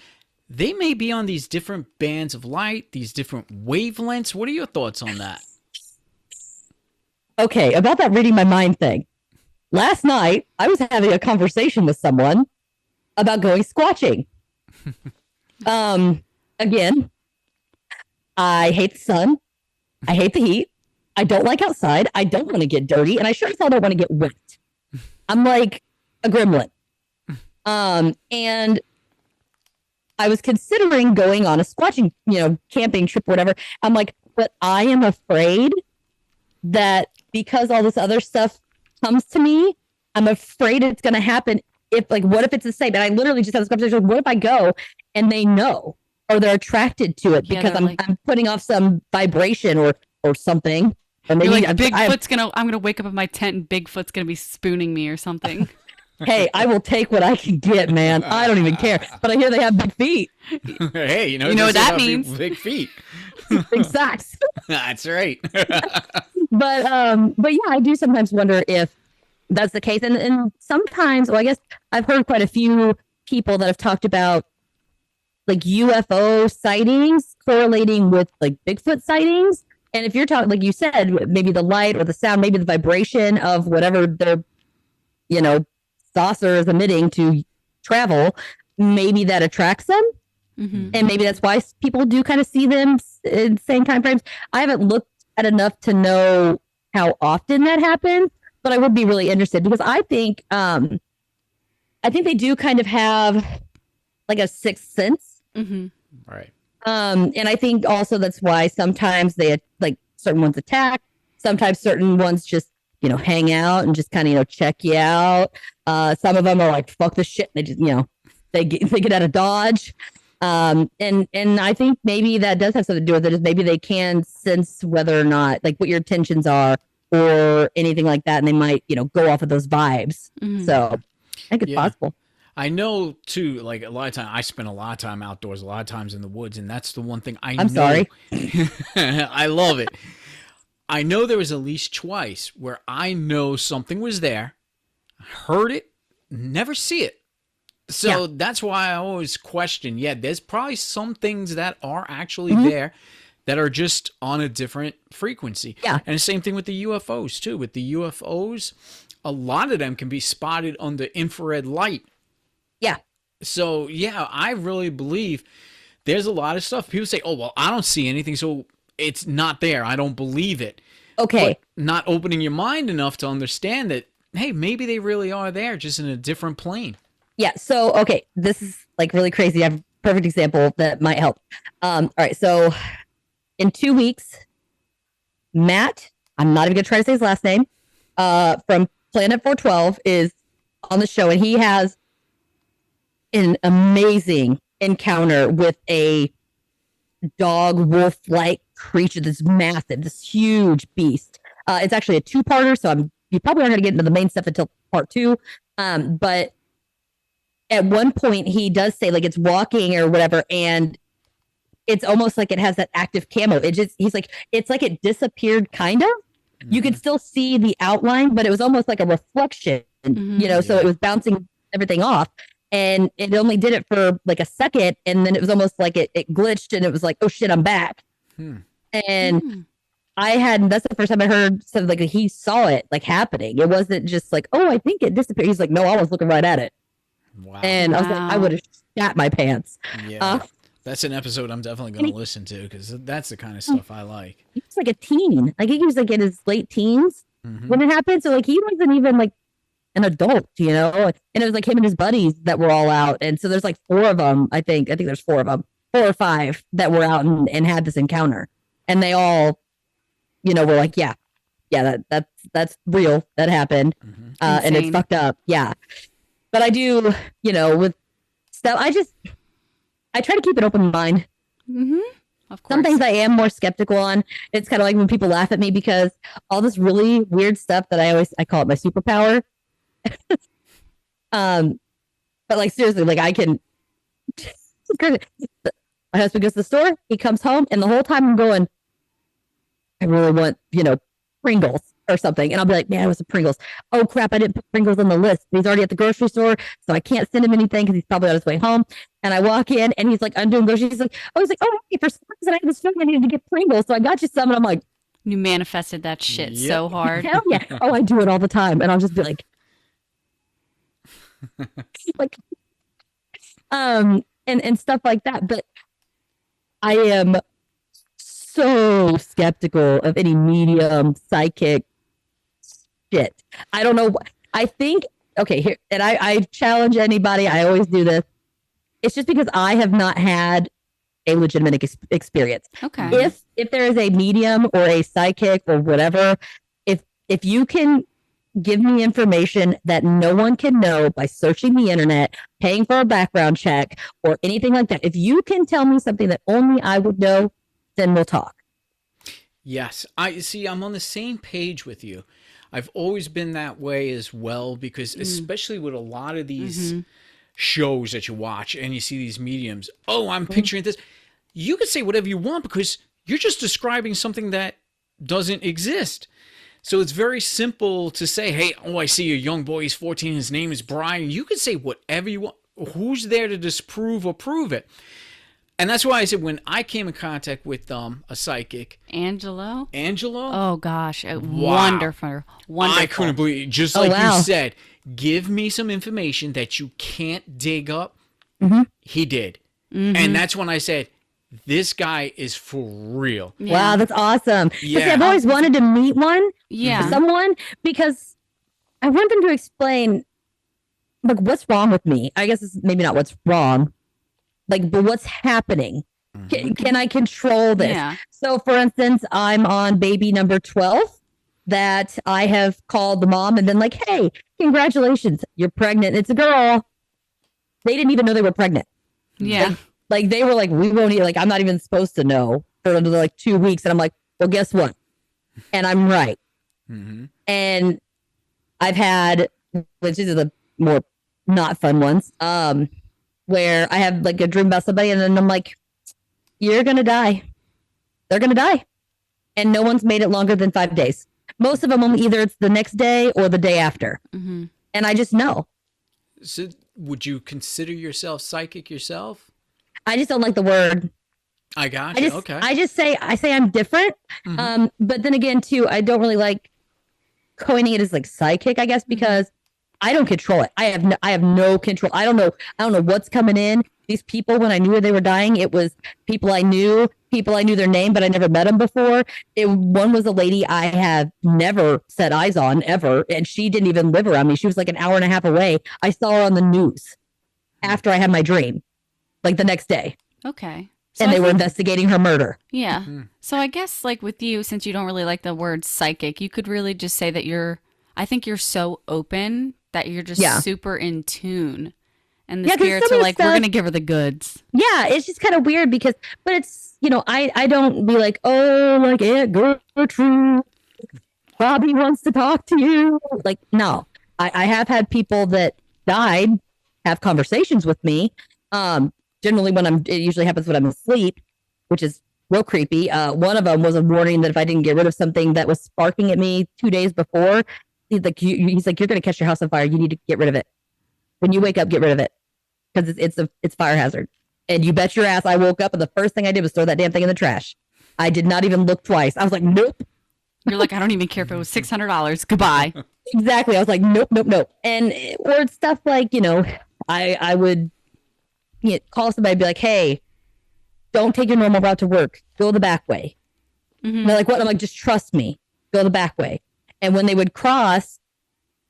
they may be on these different bands of light, these different wavelengths. What are your thoughts on that? Okay, about that reading my mind thing. Last night, I was having a conversation with someone about going squatching. Again, I hate the sun. I hate the heat. I don't like outside. I don't want to get dirty. And I sure as hell don't want to get wet. I'm like a gremlin. And I was considering going on a squatching, camping trip, whatever. I'm like, but I am afraid that because all this other stuff comes to me, I'm afraid it's going to happen. What if it's the same? And I literally just had this conversation. What if I go and they know, or they're attracted to it because I'm putting off some vibration or something. Or maybe I'm gonna wake up in my tent and Bigfoot's gonna be spooning me or something. Hey, I will take what I can get, man. I don't even care. But I hear they have big feet. Hey, you know what that means? Big feet. Big socks. That's right. But yeah, I do sometimes wonder if that's the case. And sometimes, well, I guess I've heard quite a few people that have talked about like UFO sightings correlating with like Bigfoot sightings. And if you're talking, like you said, maybe the light or the sound, maybe the vibration of whatever their, saucer is emitting to travel, maybe that attracts them. Mm-hmm. And maybe that's why people do kind of see them in the same time frames. I haven't looked at enough to know how often that happens, but I would be really interested because I think they do kind of have like a sixth sense. Mm-hmm. Right. And I think also that's why sometimes they like certain ones attack. Sometimes certain ones just, hang out and just kind of, check you out. Some of them are like, fuck this shit. They just, they get out of Dodge. And I think maybe that does have something to do with it. Is maybe they can sense whether or not like what your intentions are or anything like that. And they might, go off of those vibes. Mm-hmm. So I think it's possible. I know too, like a lot of time I spend a lot of time outdoors, a lot of times in the woods. And that's the one thing I'm know. Sorry. I love it. I know there was at least twice where I know something was there, heard it, never see it. So that's why I always question, there's probably some things that are actually there that are just on a different frequency. Yeah. And the same thing with the UFOs too. With the UFOs, a lot of them can be spotted under infrared light. Yeah. So, I really believe there's a lot of stuff. People say, oh, well, I don't see anything, so it's not there. I don't believe it. Okay. But not opening your mind enough to understand that, hey, maybe they really are there, just in a different plane. Yeah. So, okay, this is like really crazy. I have a perfect example that might help. All right. So in 2 weeks, Matt, I'm not even going to try to say his last name, from Planet 412 is on the show, and he has an amazing encounter with a dog wolf-like creature, this massive, this huge beast. It's actually a two-parter, so you probably aren't going to get into the main stuff until part 2. But at one point, he does say like it's walking or whatever, and it's almost like it has that active camo. He's like, it's like it disappeared, kind of. Mm-hmm. You could still see the outline, but it was almost like a reflection, so it was bouncing everything off. And it only did it for like a second. And then it was almost like it glitched and it was like, oh shit, I'm back. And that's the first time I heard something like he saw it like happening. It wasn't just like, oh, I think it disappeared. He's like, no, I was looking right at it. Wow. And I was like, I would have shat my pants. Yeah. That's an episode I'm definitely going to listen to because that's the kind of stuff I like. He was like a teen. Like he was like in his late teens when it happened. So like he wasn't even like an adult, and it was like him and his buddies that were all out. And so there's like 4 of them. I think there's 4 of them, 4 or 5 that were out and had this encounter. And they all, were like, that's real. That happened. And it's fucked up. Yeah. But I do, with stuff, I try to keep an open mind. Mm-hmm. Of course. Some things I am more skeptical on. It's kind of like when people laugh at me because all this really weird stuff that I call it my superpower. But like seriously, like I can. My husband goes to the store. He comes home, and the whole time I'm going, I really want Pringles or something, and I'll be like, man, it was some Pringles. Oh crap, I didn't put Pringles on the list. He's already at the grocery store, so I can't send him anything because he's probably on his way home. And I walk in, and he's like undoing groceries. He's like, oh, hey, for some reason I had this feeling I needed to get Pringles, so I got you some. And I'm like, you manifested that shit so hard. Hell yeah! Oh, I do it all the time, and I'll just be like. And stuff like that, but I am so skeptical of any medium psychic shit. I don't know. I think okay here, and I challenge anybody. I always do this. It's just because I have not had a legitimate experience. Okay. If there is a medium or a psychic or whatever, if you can give me information that no one can know by searching the internet, paying for a background check, or anything like that, if you can tell me something that only I would know, then we'll talk. Yes, I see. I'm on the same page with you. I've always been that way as well because, especially with a lot of these shows that you watch and you see these mediums, oh, I'm picturing this. You can say whatever you want because you're just describing something that doesn't exist. So it's very simple to say, hey, oh, I see a young boy. He's 14. His name is Brian. You can say whatever you want. Who's there to disprove or prove it? And that's why I said when I came in contact with a psychic. Angelo? Oh, gosh. Wow. Wonderful. I couldn't believe it. Just like you said, give me some information that you can't dig up. He did. And that's when I said, this guy is for real. Yeah. Wow, that's awesome. Yeah. See, I've always wanted to meet someone because I want them to explain like what's wrong with me. I guess it's maybe not what's wrong, like, but what's happening. Can I control this? Yeah. So, for instance, I'm on baby number 12 that I have called the mom and been like, hey, congratulations, you're pregnant. It's a girl. They didn't even know they were pregnant. Yeah. Like they were like, we won't eat. Like, I'm not even supposed to know for another like 2 weeks. And I'm like, well, guess what? And I'm right. And I've had, which is the more not fun ones, where I have like a dream about somebody and then I'm like, you're going to die. They're going to die. And no one's made it longer than 5 days. Most of them, either it's the next day or the day after. And I just know. So would you consider yourself psychic yourself? I just don't like the word. I got you. Okay. I say I'm different. But then again, too, I don't really like coining it as like psychic, I guess, because I don't control it. I have no control. I don't know what's coming in. These people, when I knew they were dying, it was people I knew their name, but I never met them before. One was a lady I have never set eyes on ever, and she didn't even live around me. She was like an hour and a half away. I saw her on the news after I had my dream, like the next day. Okay. So and they were investigating her murder. Yeah. So I guess like with you, since you don't really like the word psychic, you could really just say that I think you're so open that you're just super in tune. And the spirits are like, we're going to give her the goods. Yeah, it's just kind of weird but it's, I don't be like, oh, like Aunt Gertrude, Bobby wants to talk to you. Like, no, I have had people that died have conversations with me. Generally it usually happens when I'm asleep, which is real creepy. One of them was a warning that if I didn't get rid of something that was sparking at me 2 days before, he's like, you're going to catch your house on fire. You need to get rid of it. When you wake up, get rid of it. Because it's fire hazard. And you bet your ass I woke up and the first thing I did was throw that damn thing in the trash. I did not even look twice. I was like, nope. You're like, I don't even care if it was $600. Goodbye. Exactly. I was like, nope. And or stuff like, I would call somebody and be like, hey, don't take your normal route to work. Go the back way. And they're like, what? I'm like, just trust me. Go the back way. And when they would cross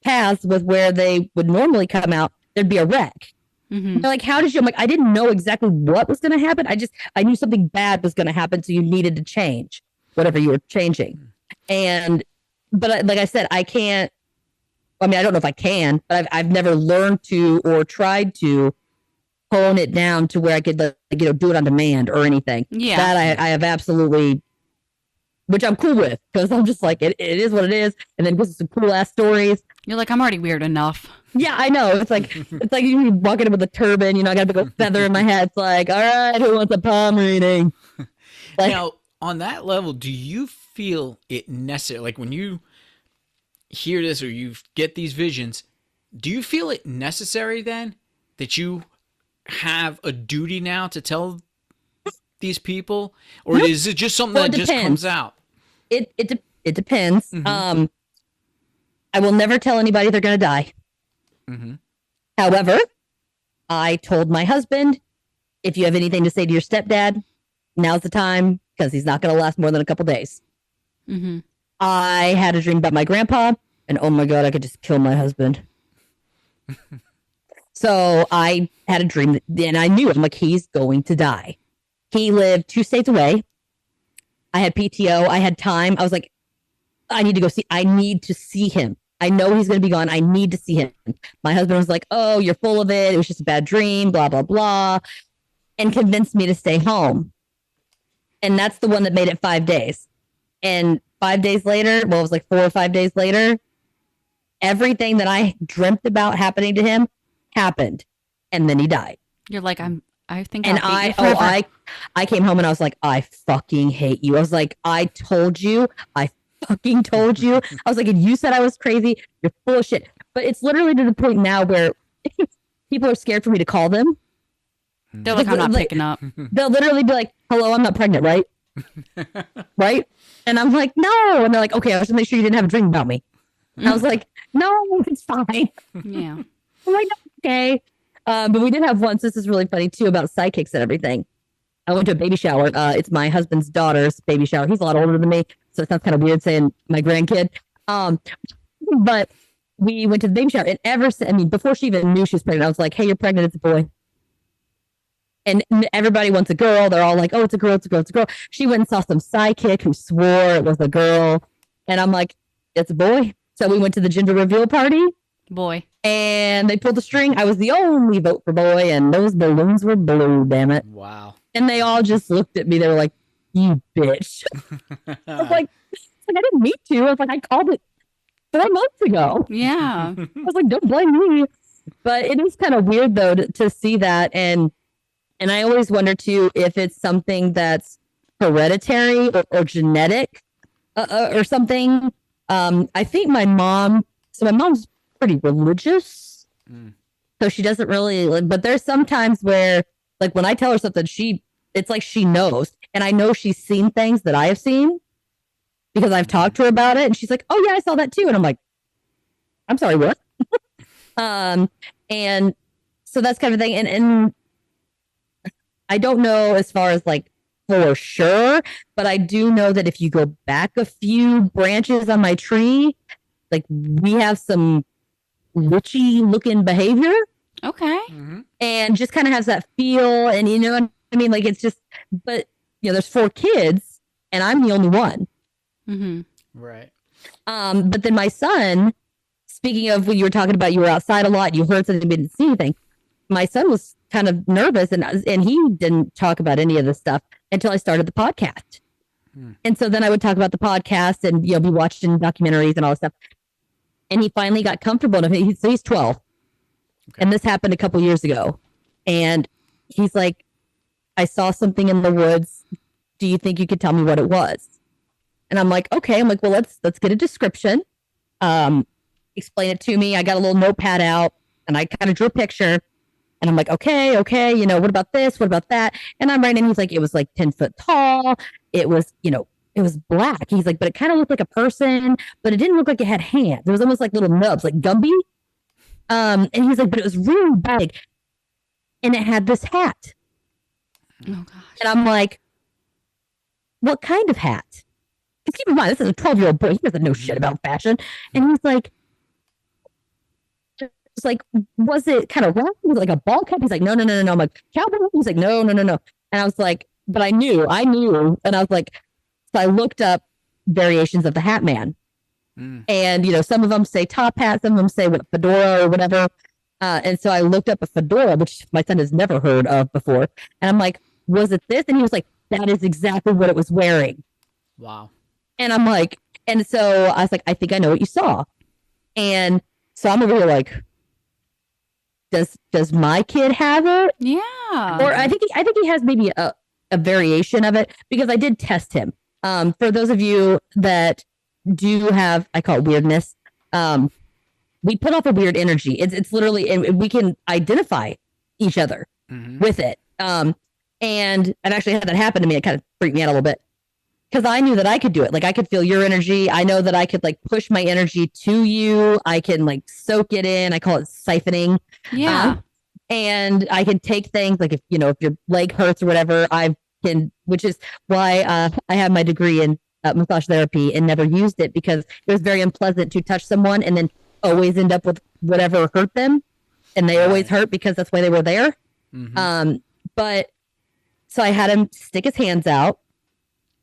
paths with where they would normally come out, there'd be a wreck. They're like, how did you? I'm like, I didn't know exactly what was going to happen. I knew something bad was going to happen. So you needed to change whatever you were changing. But like I said, I can't, I don't know if I can, but I've never learned to or tried to hone it down to where I could, do it on demand or anything. Yeah. That I have absolutely, which I'm cool with because I'm just like, it is what it is. And then gives some cool ass stories. You're like, I'm already weird enough. Yeah, I know. It's like you walking in with a turban, I got a big old feather in my head. It's like, all right, who wants a palm reading? Like, now, on that level, do you feel it necessary? Like when you hear this or you get these visions, do you feel it necessary then that you have a duty now to tell these people, or is it just something that just comes out? It depends. I will never tell anybody they're going to die. However, I told my husband, if you have anything to say to your stepdad, now's the time because he's not going to last more than a couple days. I had a dream about my grandpa, and oh my God, I could just kill my husband. So I had a dream and I knew, I'm like, he's going to die. He lived 2 states away. I had PTO. I had time. I was like, I need to see him. I know he's going to be gone. I need to see him. My husband was like, oh, you're full of it. It was just a bad dream, blah, blah, blah. And convinced me to stay home. And that's the one that made it 5 days. And 5 days later, well, it was like 4 or 5 days later, everything that I dreamt about happening to him happened. And then he died. You're like, I think and I came home and I was like, I fucking hate you. I was like, I fucking told you. I was like, and you said I was crazy. You're full of shit. But it's literally to the point now where people are scared for me to call them. They're like, I'm not picking up. They'll literally be like, hello, I'm not pregnant, right? Right? And I'm like, no. And they're like, okay, I was just make sure you didn't have a dream about me. And I was like, no, it's fine. Yeah. I'm like, okay. But we did have once, this is really funny too, about psychics and everything. I went to a baby shower. It's my husband's daughter's baby shower. He's a lot older than me, so it sounds kind of weird saying my grandkid. But we went to the baby shower, and before she even knew she was pregnant, I was like, hey, you're pregnant, it's a boy. And everybody wants a girl. They're all like, oh, it's a girl, it's a girl, it's a girl. She went and saw some psychic who swore it was a girl. And I'm like, it's a boy. So we went to the gender reveal party. Boy. And they pulled the string. I was the only vote for boy, and those balloons were blue, damn it. Wow. And they all just looked at me. They were like, you bitch. I was like, I didn't mean to. I was like, I called it 4 months ago. Yeah. I was like, don't blame me. But it is kind of weird, though, to see that. And I always wonder, too, if it's something that's hereditary or genetic or something. I think my mom's pretty religious. So she doesn't really, but there's some times where, like, when I tell her something, it's like she knows. And I know she's seen things that I have seen because I've talked to her about it. And she's like, oh, yeah, I saw that too. And I'm like, I'm sorry, what? And so that's kind of thing. And I don't know as far as like for sure, but I do know that if you go back a few branches on my tree, like we have some witchy looking behavior. Okay. And just kind of has that feel. And you know what I mean? Like it's just, but there's 4 kids and I'm the only one. Right. But then my son, speaking of when you were talking about you were outside a lot, you heard something, didn't see anything. My son was kind of nervous and he didn't talk about any of this stuff until I started the podcast. And so then I would talk about the podcast and, be watching documentaries and all this stuff. And he finally got comfortable. He's 12. Okay. And this happened a couple years ago. And he's like, I saw something in the woods. Do you think you could tell me what it was? And I'm like, okay. I'm like, well, let's get a description. Explain it to me. I got a little notepad out and I kind of drew a picture. And I'm like, okay, what about this? What about that? And I'm writing, he's like, it was like 10 foot tall. It was, it was black. He's like, but it kind of looked like a person, but it didn't look like it had hands. It was almost like little nubs, like Gumby. And he's like, but it was really big. And it had this hat. Oh, gosh. And I'm like, what kind of hat? Because keep in mind, this is a 12-year-old boy. He doesn't know shit about fashion. And he's like, it's like, was it kind of round? Was it like a ball cap? He's like, no. I'm like, cowboy? He's like, no. And I was like, but I knew. And I was like, so I looked up variations of the Hat Man. And, some of them say top hat, some of them say fedora or whatever. And so I looked up a fedora, which my son has never heard of before. And I'm like, was it this? And he was like, that is exactly what it was wearing. Wow. And I'm like, and so I was like, I think I know what you saw. And so I'm over here like, does my kid have it? Yeah. Or I think he has maybe a variation of it because I did test him. For those of you that do have, I call it weirdness. We put off a weird energy. It's literally, and we can identify each other with it. And I've actually had that happen to me. It kind of freaked me out a little bit because I knew that I could do it. Like I could feel your energy. I know that I could like push my energy to you. I can like soak it in. I call it siphoning. Yeah. And I can take things like if your leg hurts or whatever, which is why I have my degree in massage therapy and never used it because it was very unpleasant to touch someone and then always end up with whatever hurt them. and they always hurt because that's why they were there. But so I had him stick his hands out,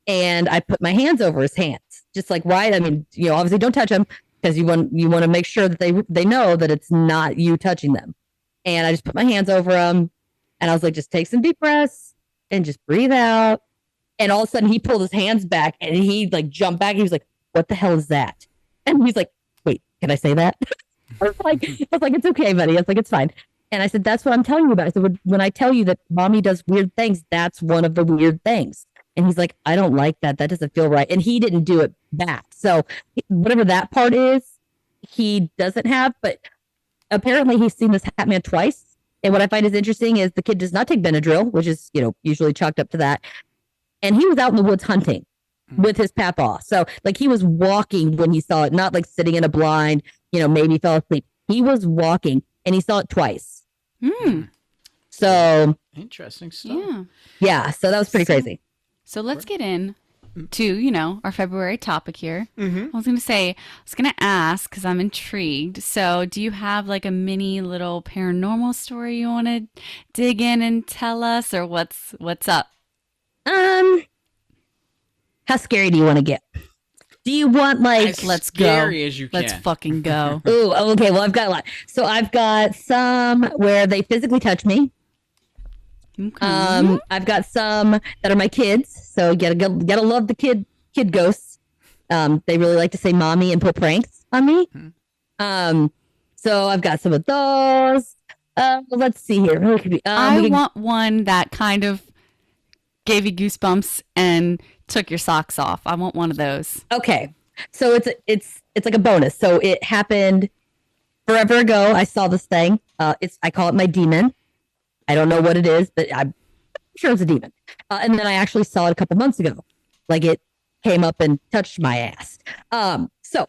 and I put my hands over his hands, just like right. I mean, obviously don't touch them because you want to make sure that they know that it's not you touching them. And I just put my hands over him, and I was like, just take some deep breaths and just breathe out. And all of a sudden, he pulled his hands back, and he like jumped back. He was like, "What the hell is that?" And he's like, "Wait, can I say that?" I was like, "It's okay, buddy." I was like, "It's fine." And I said, "That's what I'm telling you about." I said, "When I tell you that mommy does weird things, that's one of the weird things." And he's like, "I don't like that. That doesn't feel right." And he didn't do it back. So whatever that part is, he doesn't have. But apparently, he's seen this Hatman twice. And what I find is interesting is the kid does not take Benadryl, which is usually chalked up to that. And he was out in the woods hunting with his papaw. So like he was walking when he saw it, not like sitting in a blind, maybe fell asleep. He was walking and he saw it twice. So interesting stuff. Yeah. So that was pretty crazy. So let's get in to, our February topic here. I was going to ask because I'm intrigued. So do you have like a mini little paranormal story you want to dig in and tell us, or what's up? How scary do you want to get? Do you want like let's scary as you can? Let's fucking go. Ooh, okay. Well, I've got a lot. So I've got some where they physically touch me. Okay. I've got some that are my kids. So you gotta love the kid ghosts. They really like to say mommy and pull pranks on me. So I've got some of those. Let's see here. I want one that kind of gave you goosebumps and took your socks off. I want one of those. Okay. So it's like a bonus. So it happened forever ago. I saw this thing. I call it my demon. I don't know what it is, but I'm sure it's a demon. And then I actually saw it a couple months ago. Like it came up and touched my ass. So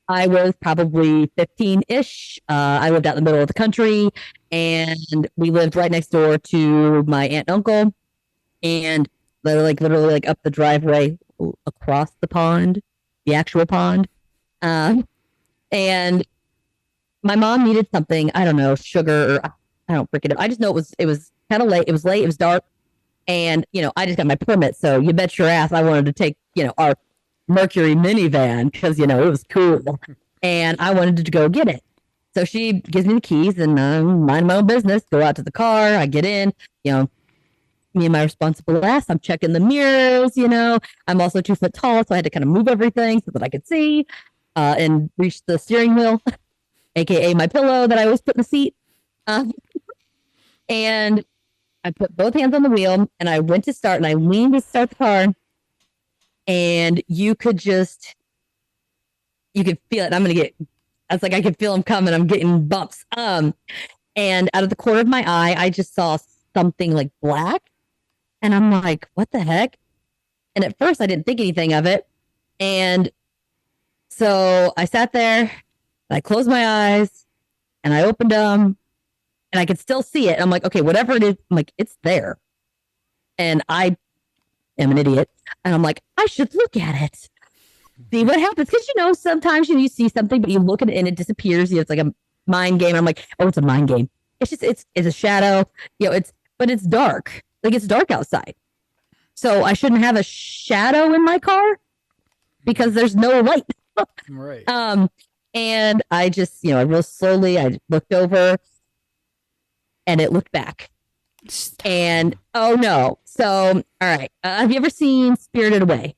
I was probably 15-ish. I lived out in the middle of the country, and we lived right next door to my aunt and uncle. And they're literally up the driveway across the pond, the actual pond. And my mom needed something. I don't know, sugar, or I don't freaking know. I just know it was kind of late. It was late. It was dark. And, I just got my permit. So you bet your ass I wanted to take, our Mercury minivan because, it was cool. And I wanted to go get it. So she gives me the keys and mind my own business, go out to the car. I get in, me and my responsible ass. I'm checking the mirrors, I'm also 2 foot tall. So I had to kind of move everything so that I could see and reach the steering wheel, AKA my pillow that I always put in the seat. And I put both hands on the wheel and I went to start and I leaned to start the car. And you could feel it. I was like, I could feel them coming. I'm getting bumps. And out of the corner of my eye, I just saw something like black. And I'm like, what the heck? And at first I didn't think anything of it. And so I sat there and I closed my eyes and I opened them and I could still see it. I'm like, okay, whatever it is, I'm like, it's there. And I am an idiot. And I'm like, I should look at it. See what happens. Because, sometimes you see something, but you look at it and it disappears. It's like a mind game. And I'm like, oh, it's a mind game. It's just, it's a shadow. But it's dark. Like it's dark outside. So I shouldn't have a shadow in my car because there's no light. Right. And I just, real slowly, I looked over and it looked back. And oh no. So, all right. Have you ever seen Spirited Away?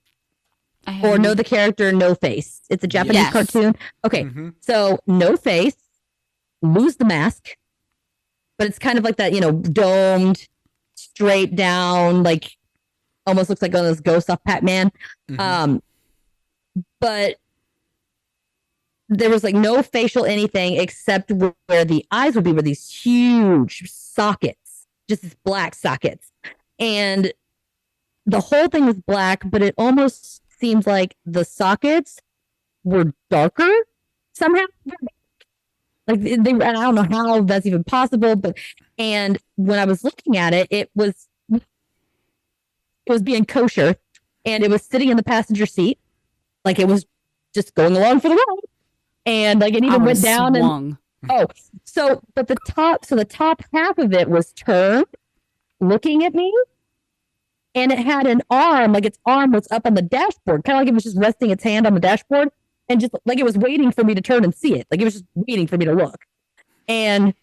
Or know the character No Face? It's a Japanese cartoon. Okay. So No Face, lose the mask, but it's kind of like that, domed, straight down, like almost looks like one of those ghosts off Pac-Man. But there was like no facial anything except where the eyes would be, were these huge sockets, just these black sockets. And the whole thing was black, but it almost seems like the sockets were darker somehow. Like I don't know how that's even possible, and when I was looking at it, it was being kosher, and it was sitting in the passenger seat, like it was just going along for the ride. And like it even went down swung. And but the top half of it was turned looking at me, and it had an arm, like its arm was up on the dashboard, kind of like it was just resting its hand on the dashboard, and just like it was waiting for me to turn and see it. Like it was just waiting for me to look. And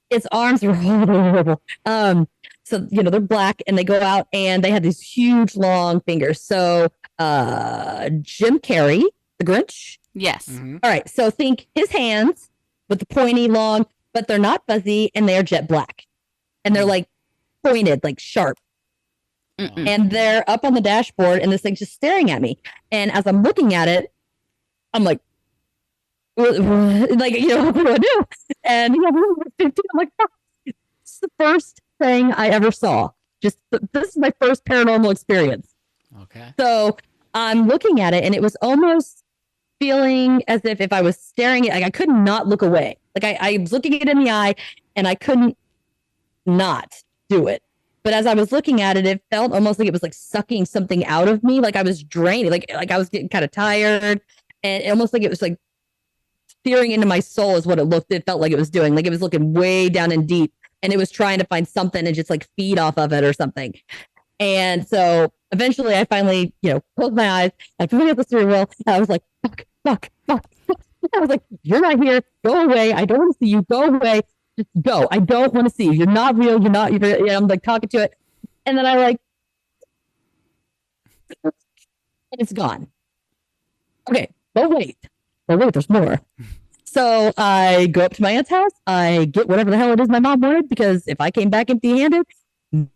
its arms were horrible. So they're black and they go out and they had these huge long fingers. So Jim Carrey, the Grinch. Yes. Mm-hmm. All right. So think his hands with the pointy long, but they're not fuzzy and they're jet black. And they're like pointed, like sharp. Mm-mm. And they're up on the dashboard and this thing's just staring at me. And as I'm looking at it, I'm like, what do I do? And I'm like, oh, it's the first thing I ever saw. This is my first paranormal experience. Okay. So I'm looking at it and it was almost feeling as if I was staring at, like I could not look away. Like I was looking it in the eye and I couldn't not do it. But as I was looking at it, it felt almost like it was like sucking something out of me. Like I was draining, like I was getting kind of tired, and almost like it was like peering into my soul is what it felt like it was doing. Like it was looking way down and deep, and it was trying to find something and just like feed off of it or something. And so eventually I finally, closed my eyes. I put up the steering wheel. And I was like, fuck. I was like, you're not here. Go away. I don't want to see you. Go away. Just go. I don't want to see you. You're not real. You're not. I'm like talking to it. And then and it's gone. Okay. But wait, there's more. So I go up to my aunt's house. I get whatever the hell it is my mom wanted, because if I came back empty-handed,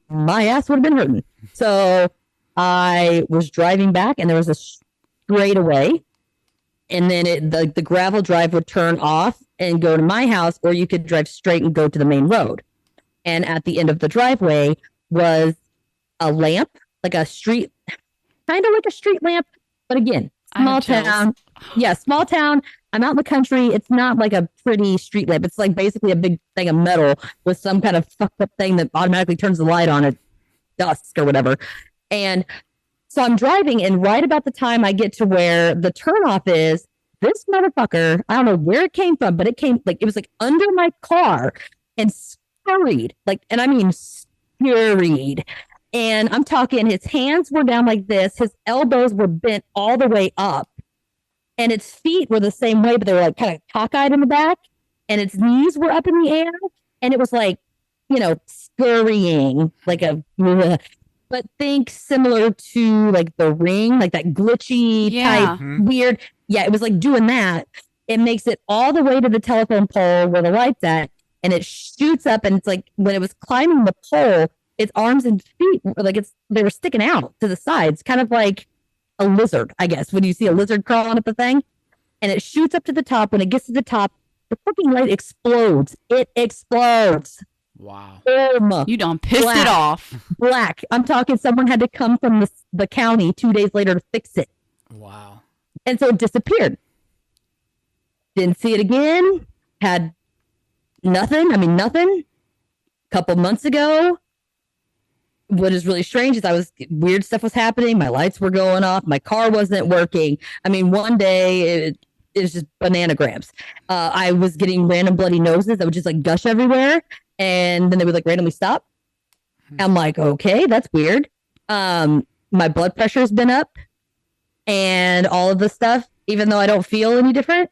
my ass would have been hurting. So I was driving back and there was a straightaway, and then the gravel drive would turn off and go to my house, or you could drive straight and go to the main road. And at the end of the driveway was a lamp, like a street, kind of like a street lamp, but again, small town. Yeah, small town. I'm out in the country. It's not like a pretty street lamp. It's like basically a big thing of metal with some kind of fucked up thing that automatically turns the light on at dusk or whatever. And so I'm driving, and right about the time I get to where the turnoff is, this motherfucker, I don't know where it came from, but it was like under my car and scurried, and I mean scurried. And I'm talking, his hands were down like this, his elbows were bent all the way up, and its feet were the same way, but they were like kind of cockeyed in the back, and its knees were up in the air, and it was like, scurrying like but think similar to like The Ring, like that glitchy type weird. Yeah, it was like doing that. It makes it all the way to the telephone pole where the light's at, and it shoots up, and it's like when it was climbing the pole, its arms and feet were like they were sticking out to the sides, kind of like a lizard, I guess, when you see a lizard crawling up the thing. And it shoots up to the top. When it gets to the top, the fucking light explodes. It explodes. Wow. You done pissed it off. Black. I'm talking someone had to come from the county 2 days later to fix it. Wow. And so it disappeared. Didn't see it again. Had nothing. I mean, nothing. Couple months ago, what is really strange is weird stuff was happening. My lights were going off. My car wasn't working. I mean, one day it was just bananagrams. I was getting random bloody noses that would just like gush everywhere. And then they would like randomly stop. I'm like, okay, that's weird. My blood pressure has been up and all of this stuff, even though I don't feel any different.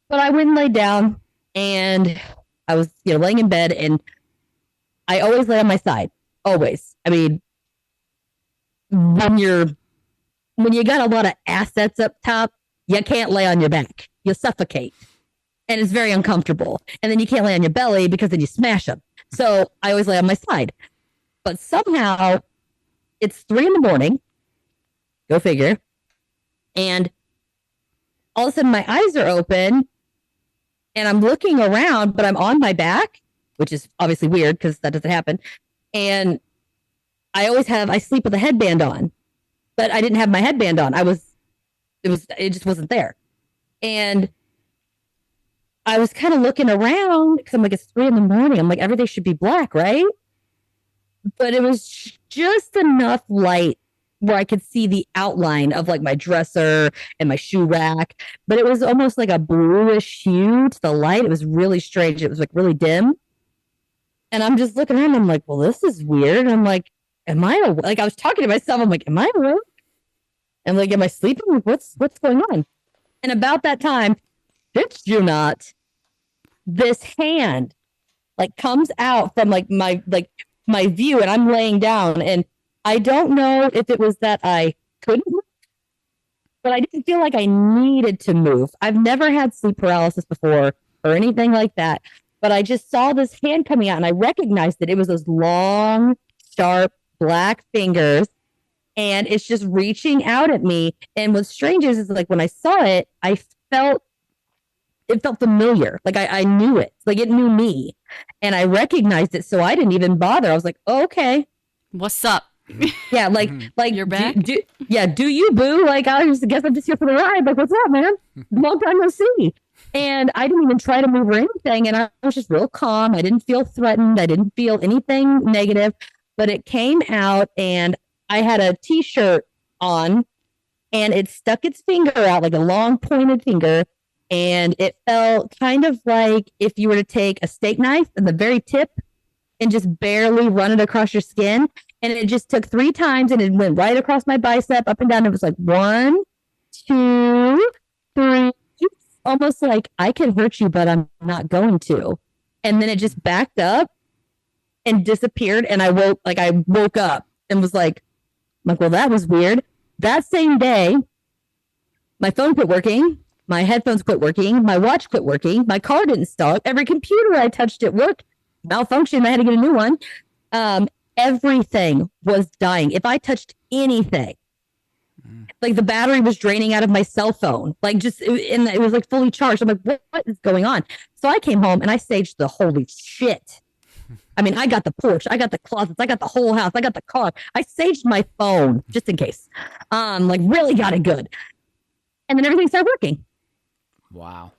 But I went and laid down, and I was, laying in bed, and I always lay on my side. Always. I mean, when you got a lot of assets up top, you can't lay on your back. You suffocate. And it's very uncomfortable. And then you can't lay on your belly because then you smash them. So I always lay on my side. But somehow it's 3 a.m. Go figure. And all of a sudden my eyes are open and I'm looking around, but I'm on my back, which is obviously weird because that doesn't happen. And I sleep with a headband on, but I didn't have my headband on. It just wasn't there. And I was kind of looking around because I'm like, it's 3 a.m. I'm like, everything should be black, right? But it was just enough light where I could see the outline of like my dresser and my shoe rack, but it was almost like a bluish hue to the light. It was really strange. It was like really dim. And I'm just looking around. I'm like, well, this is weird. And I'm like, am I like, I was talking to myself. I'm like, am I awake? And like, am I sleeping? Like, what's going on? And about that time, bitch, you not, this hand like comes out from like my view, and I'm laying down, and I don't know if it was that I couldn't move, but I didn't feel like I needed to move. I've never had sleep paralysis before or anything like that, but I just saw this hand coming out, and I recognized that it was those long, sharp black fingers, and it's just reaching out at me. And what's strange is like when I saw it, it felt familiar. Like I knew it. Like it knew me. And I recognized it. So I didn't even bother. I was like, oh, okay. What's up? Yeah, like you're back. Do you, boo? Like I guess I'm just here for the ride. Like, what's up, man? Long time no see. And I didn't even try to move or anything. And I was just real calm. I didn't feel threatened. I didn't feel anything negative. But it came out, and I had a t-shirt on, and it stuck its finger out, like a long pointed finger. And it felt kind of like if you were to take a steak knife and the very tip and just barely run it across your skin. And it just took 3 times, and it went right across my bicep, up and down. It was like 1, 2, 3, almost like I can hurt you, but I'm not going to. And then it just backed up and disappeared. And I woke up and was like, well, that was weird. That same day, my phone quit working. My headphones quit working. My watch quit working. My car didn't start. Every computer I touched at work malfunctioned. I had to get a new one. Everything was dying. If I touched anything, like the battery was draining out of my cell phone, like it was like fully charged. I'm like, what is going on? So I came home and I saged the holy shit. I mean, I got the porch, I got the closets, I got the whole house, I got the car. I saged my phone just in case. Like really got it good. And then everything started working. Wow.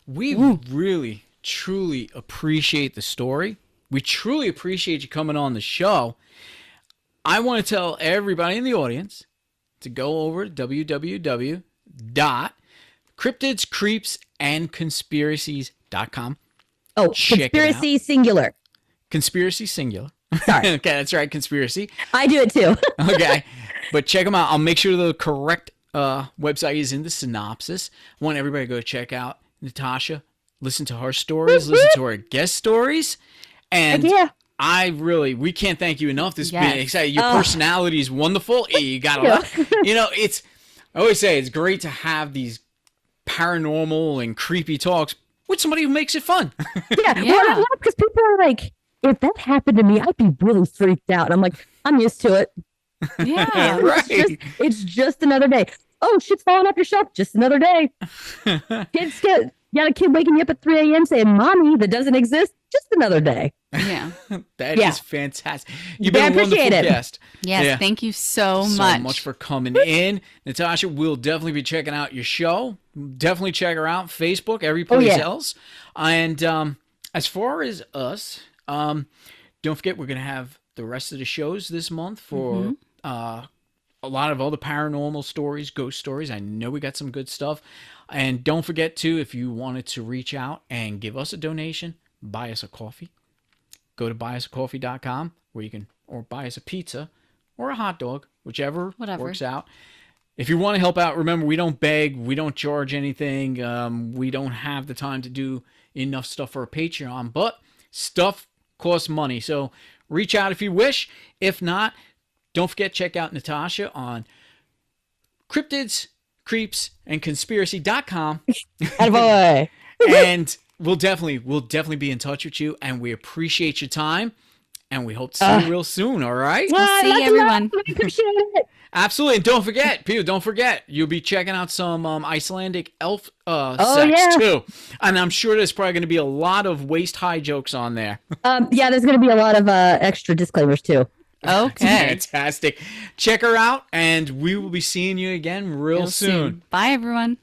We really, truly appreciate the story. We truly appreciate you coming on the show. I want to tell everybody in the audience to go over to www.cryptidscreepsandconspiracies.com. Oh, conspiracy singular. Conspiracy singular. Sorry. Okay, that's right, conspiracy. I do it too. Okay, but check them out. I'll make sure the correct website is in the synopsis. I want everybody to go check out Natasha, listen to her stories, listen to her guest stories. And we can't thank you enough. This has been exciting. Your personality is wonderful. You got a lot. I always say it's great to have these paranormal and creepy talks with somebody who makes it fun. Yeah. Well, I love because people are like, if that happened to me, I'd be really freaked out. I'm like, I'm used to it. Yeah, right. It's just another day. Oh, shit's falling off your shelf. Just another day. Kids get. You got a kid waking you up at 3 a.m. saying, "Mommy, that doesn't exist." Just another day. Yeah. That is fantastic. You've been a wonderful guest. Yes, thank you so much. So much for coming in. Natasha, we'll definitely be checking out your show. Definitely check her out. Facebook, every place else. And as far as us, don't forget we're going to have the rest of the shows this month for a lot of other paranormal stories, ghost stories. I know we got some good stuff. And don't forget, too, if you wanted to reach out and give us a donation, buy us a coffee. Go to buyusacoffee.com where you can, or buy us a pizza or a hot dog, whichever works out. If you want to help out, remember, we don't beg. We don't charge anything. We don't have the time to do enough stuff for a Patreon, but stuff costs money. So reach out if you wish. If not, don't forget, check out Natasha on Cryptids, Creeps, and Conspiracy.com. Attaboy. And we'll definitely be in touch with you, and we appreciate your time, and we hope to see you real soon. All right? We'll see everyone. I appreciate it. Absolutely. And don't forget, you'll be checking out some Icelandic elf sex too. And I'm sure there's probably going to be a lot of waist-high jokes on there. There's going to be a lot of extra disclaimers too. Okay. Fantastic. Check her out, and we will be seeing you again real soon. Bye, everyone.